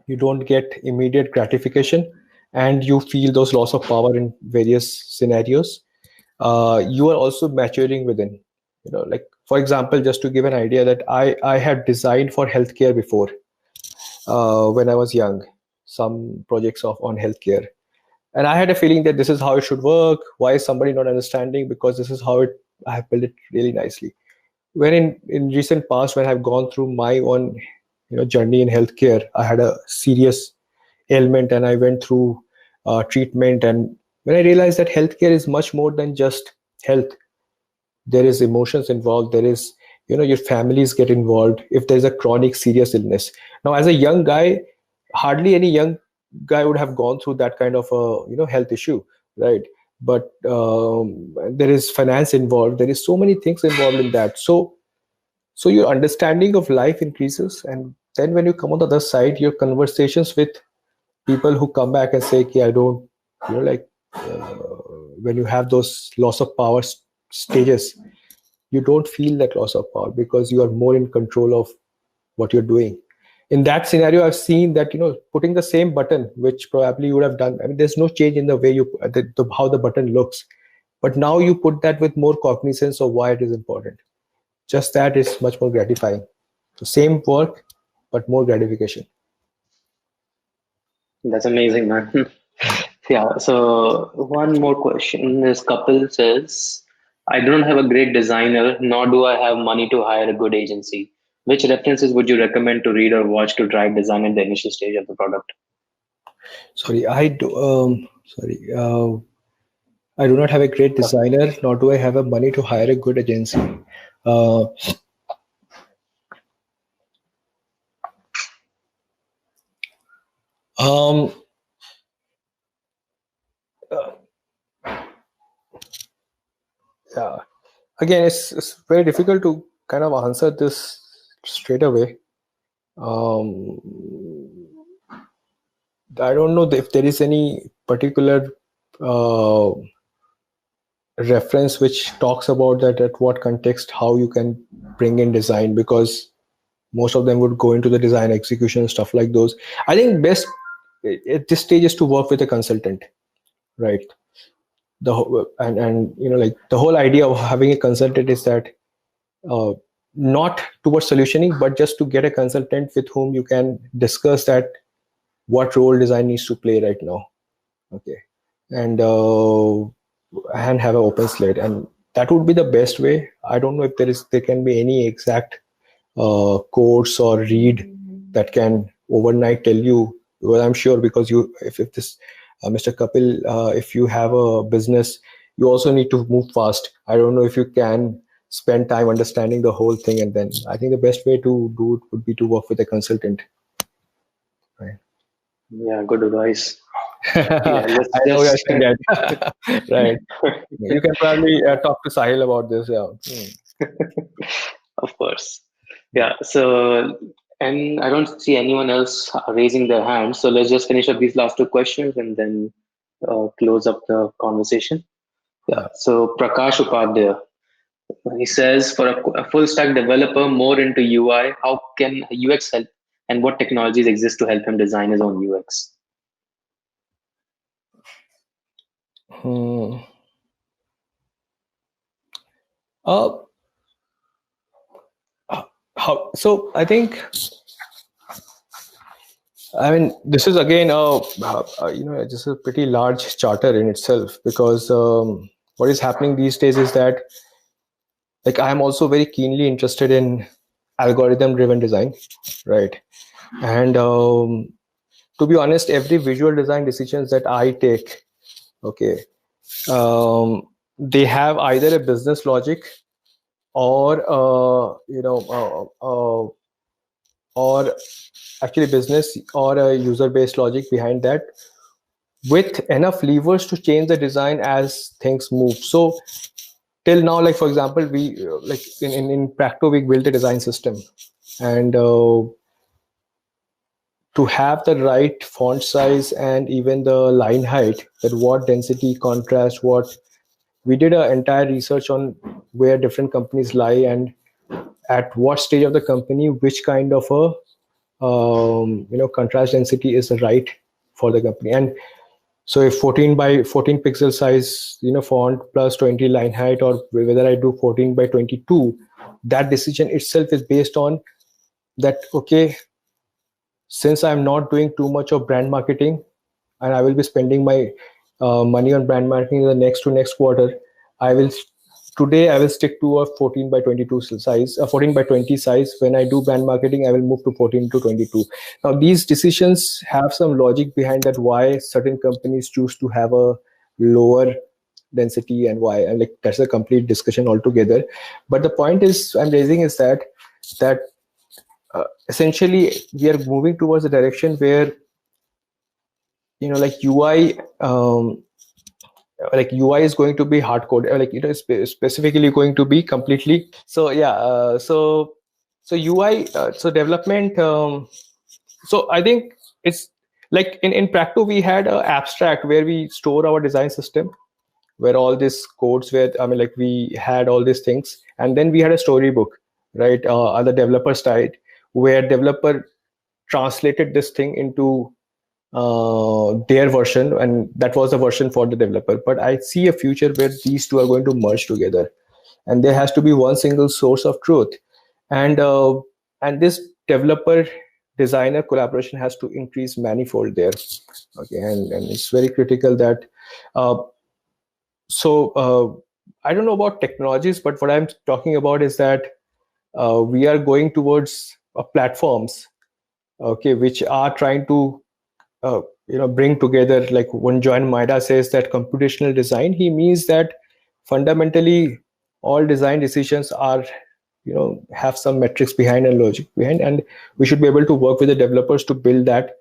you don't get immediate gratification and you feel those loss of power in various scenarios, you are also maturing within. Like for example, just to give an idea, that I had designed for healthcare before, when I was young, some projects on healthcare, and I had a feeling that this is how it should work. Why is somebody not understanding? Because this is how I have built it really nicely. When in recent past, when I've gone through my own journey in healthcare, I had a serious ailment and I went through treatment, and when I realized that healthcare is much more than just health, there is emotions involved, there is your families get involved if there's a chronic serious illness. Now, as a young guy, hardly any young guy would have gone through that kind of a health issue, right? But there is finance involved, there is so many things involved in that, so your understanding of life increases, and then when you come on the other side, your conversations with people who come back and say, "I don't," when you have those loss of power stages, you don't feel that loss of power because you are more in control of what you're doing. In that scenario, I've seen that putting the same button, which probably you would have done, I mean, there's no change in the way how the button looks, but now you put that with more cognizance of why it is important. Just that is much more gratifying. So same work, but more gratification. That's amazing, man. Yeah. So one more question. This couple says, "I don't have a great designer, nor do I have money to hire a good agency. Which references would you recommend to read or watch to drive design at the initial stage of the product?" Sorry, I do. I do not have a great designer, nor do I have a money to hire a good agency. Yeah. Again, it's very difficult to kind of answer this straight away. I don't know if there is any particular reference which talks about that, at what context, how you can bring in design, because most of them would go into the design execution and stuff like those. I think best at this stage is to work with a consultant, right? And like the whole idea of having a consultant is that not towards solutioning, but just to get a consultant with whom you can discuss that what role design needs to play right now, okay, and have an open slate, and that would be the best way. I don't know if there can be any exact course or read that can overnight tell you. Well, I'm sure, because if this Mr. Kapil, if you have a business, you also need to move fast. I don't know if you can spend time understanding the whole thing, and then I think the best way to do it would be to work with a consultant. Right. Yeah, good advice. I know you are saying that. Right. You can probably talk to Sahil about this. Yeah. Of course. Yeah. So, and I don't see anyone else raising their hand. So let's just finish up these last two questions and then close up the conversation. Yeah. So Prakash Upadhyay, he says, for a full stack developer more into UI, how can UX help, and what technologies exist to help him design his own UX? So I think, I mean, this is again this is a pretty large charter in itself, because what is happening these days is that, like, I am also very keenly interested in algorithm driven design, right? And to be honest, every visual design decisions that I take, okay, they have either a business logic or or actually business or a user-based logic behind that, with enough levers to change the design as things move. So till now, like for example, we like in Practo, we built a design system, and to have the right font size and even the line height, that what density, contrast, what we did an entire research on where different companies lie, and at what stage of the company which kind of a contrast density is right for the company. And so if 14 by 14 pixel size font plus 20 line height, or whether I do 14 by 22, that decision itself is based on that, okay, since I'm not doing too much of brand marketing and I will be spending my money on brand marketing in the next quarter, I will stick to a 14 by 22 size, a 14 by 20 size. When I do brand marketing, I will move to 14 to 22. Now, these decisions have some logic behind that, why certain companies choose to have a lower density and why, and like that's a complete discussion altogether. But the point is I'm raising is that essentially we are moving towards a direction where like UI is going to be hard coded, like specifically going to be completely. So yeah, so UI, so development. So I think it's like in Practo we had an abstract where we store our design system, where all these codes were, I mean, like we had all these things, and then we had a storybook, right, on the developer side, where developer translated this thing into their version, and that was the version for the developer. But I see a future where these two are going to merge together, and there has to be one single source of truth, and this developer designer collaboration has to increase manifold there, okay, and it's very critical that I don't know about technologies, but what I'm talking about is that we are going towards platforms, okay, which are trying to bring together, like when John Maeda says that computational design, he means that fundamentally all design decisions are have some metrics behind and logic behind, and we should be able to work with the developers to build that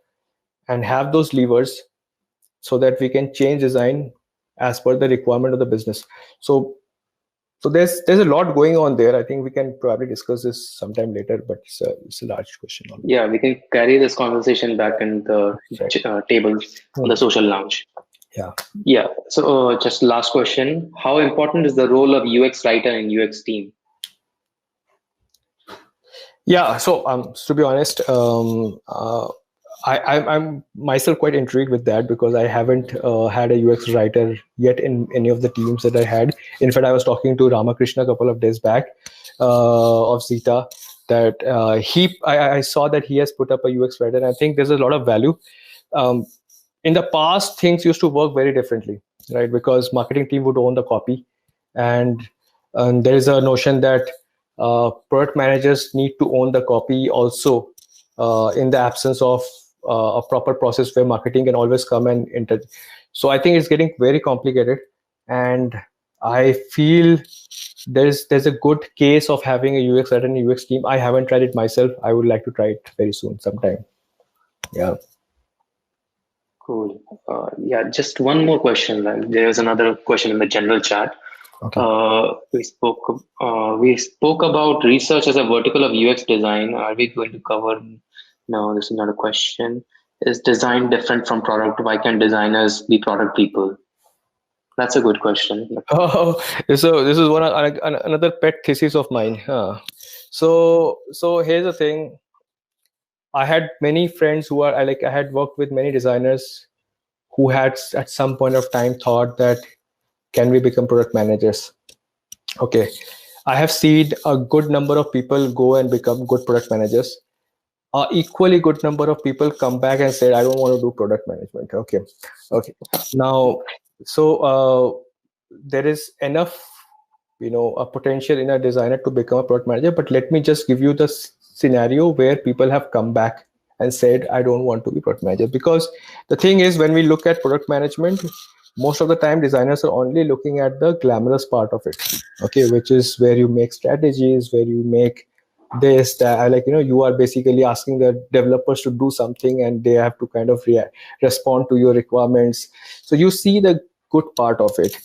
and have those levers so that we can change design as per the requirement of the business. So So there's a lot going on there. I think we can probably discuss this sometime later, but it's a large question. Yeah, we can carry this conversation back in the table on the social lounge. Yeah. So just last question: how important is the role of UX writer in UX team? Yeah. So to be honest, I'm myself quite intrigued with that, because I haven't had a UX writer yet in any of the teams that I had. In fact, I was talking to Ramakrishna a couple of days back of Zeta, that I saw that he has put up a UX writer, and I think there's a lot of value. In the past, things used to work very differently, right? Because marketing team would own the copy, and there is a notion that product managers need to own the copy also, in the absence of a proper process where marketing can always come and enter. So I think it's getting very complicated, and I feel there's a good case of having a UX writer and a UX team. I haven't tried it myself. I would like to try it very soon, sometime. Yeah. Cool. Yeah, just one more question. There's another question in the general chat. Okay. We spoke about research as a vertical of UX design. Are we going to cover? No, this is not a question. Is design different from product? Why can't designers be product people? That's a good question. Oh, so this is another pet thesis of mine. So here's the thing. I had many friends who are I had worked with many designers who had at some point of time thought that, can we become product managers? Okay, I have seen a good number of people go and become good product managers. Equally good number of people come back and say, I don't want to do product management. Okay. Now, so there is enough, a potential in a designer to become a product manager. But let me just give you the scenario where people have come back and said, I don't want to be product manager. Because the thing is, when we look at product management, most of the time designers are only looking at the glamorous part of it, okay, which is where you make strategies, where you make this, that, you are basically asking the developers to do something, and they have to kind of respond to your requirements. So you see the good part of it.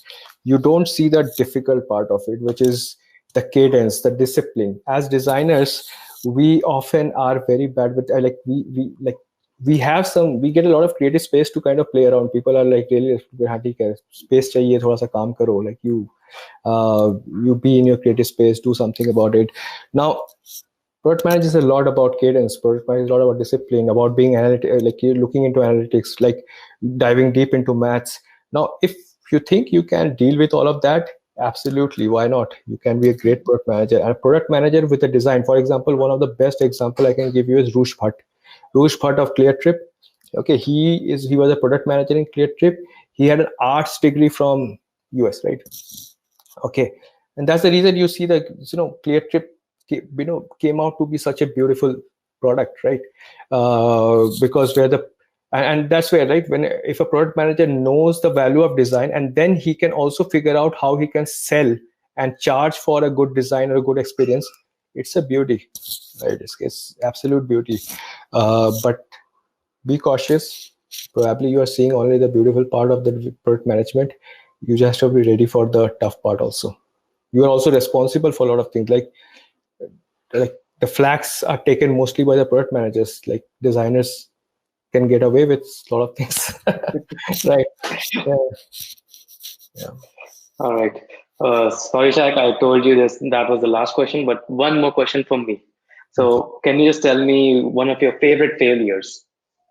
You don't see the difficult part of it, which is the cadence, the discipline. As designers, we often are very bad with we get a lot of creative space to kind of play around. People are like, really, space chahiye, thoda sa kaam karo. Like you be in your creative space, do something about it. Now, product management is a lot about cadence. Product management is a lot about discipline, about being analytic, like you're looking into analytics, like diving deep into maths. Now, if you think you can deal with all of that, absolutely, why not? You can be a great product manager. And a product manager with a design, for example, one of the best example I can give you is Roosh Bhatt. Roosh Bhatt of ClearTrip. Okay, he was a product manager in ClearTrip. He had an arts degree from US, right? Okay, and that's the reason you see that ClearTrip came out to be such a beautiful product, right? Because and that's where, right, if a product manager knows the value of design, and then he can also figure out how he can sell and charge for a good design or a good experience, it's a beauty, right? It's absolute beauty. But be cautious. Probably you are seeing only the beautiful part of the product management. You just have to be ready for the tough part also. You are also responsible for a lot of things. Like the flags are taken mostly by the product managers. Like designers can get away with a lot of things. Right. Yeah. All right. Sorry, Shaq, I told you that was the last question, but one more question from me. So can you just tell me one of your favorite failures?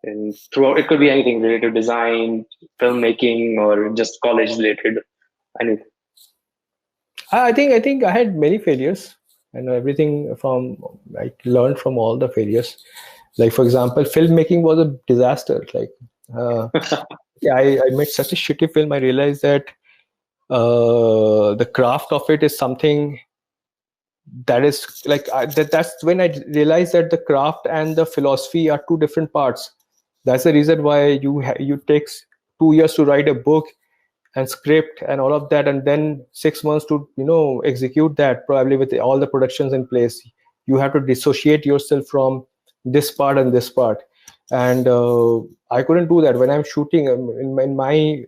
And throughout, it could be anything related to design, filmmaking, or just college related, anything. I think I had many failures, and everything from I learned from all the failures. Like, for example, filmmaking was a disaster. Like, I made such a shitty film. I realized that the craft of it is something that is like that's when I realized that the craft and the philosophy are two different parts. That's the reason why you takes 2 years to write a book and script and all of that, and then 6 months to execute that, probably with all the productions in place. You have to dissociate yourself from this part and this part, and I couldn't do that when I'm shooting in my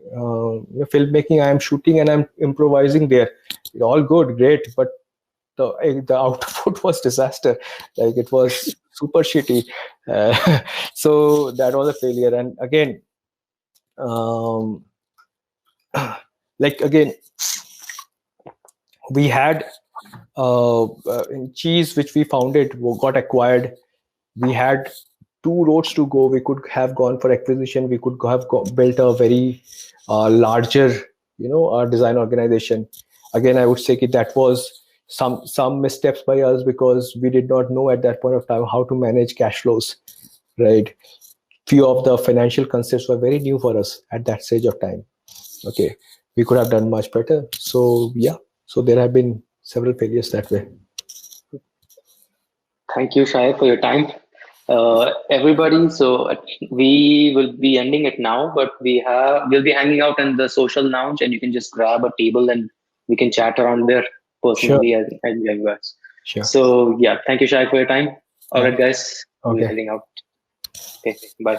filmmaking. I'm shooting and I'm improvising there. All good, great, but the output was disaster. Like it was super shitty. So that was a failure. And again, like again, we had in Cheese, which we founded, got acquired. We had 2 roads to go. We could have gone for acquisition. We could have built a very larger, design organization. Again, I would say that was some missteps by us, because we did not know at that point of time how to manage cash flows, right? Few of the financial concepts were very new for us at that stage of time. Okay, we could have done much better. So yeah, so there have been several failures that way. Thank you, Shahid, for your time. Everybody, so we will be ending it now, but we'll be hanging out in the social lounge, and you can just grab a table and we can chat around there personally. Sure. as you guys. Sure. So yeah, thank you, Shahid, for your time. All right, guys, we're heading out. Okay, bye.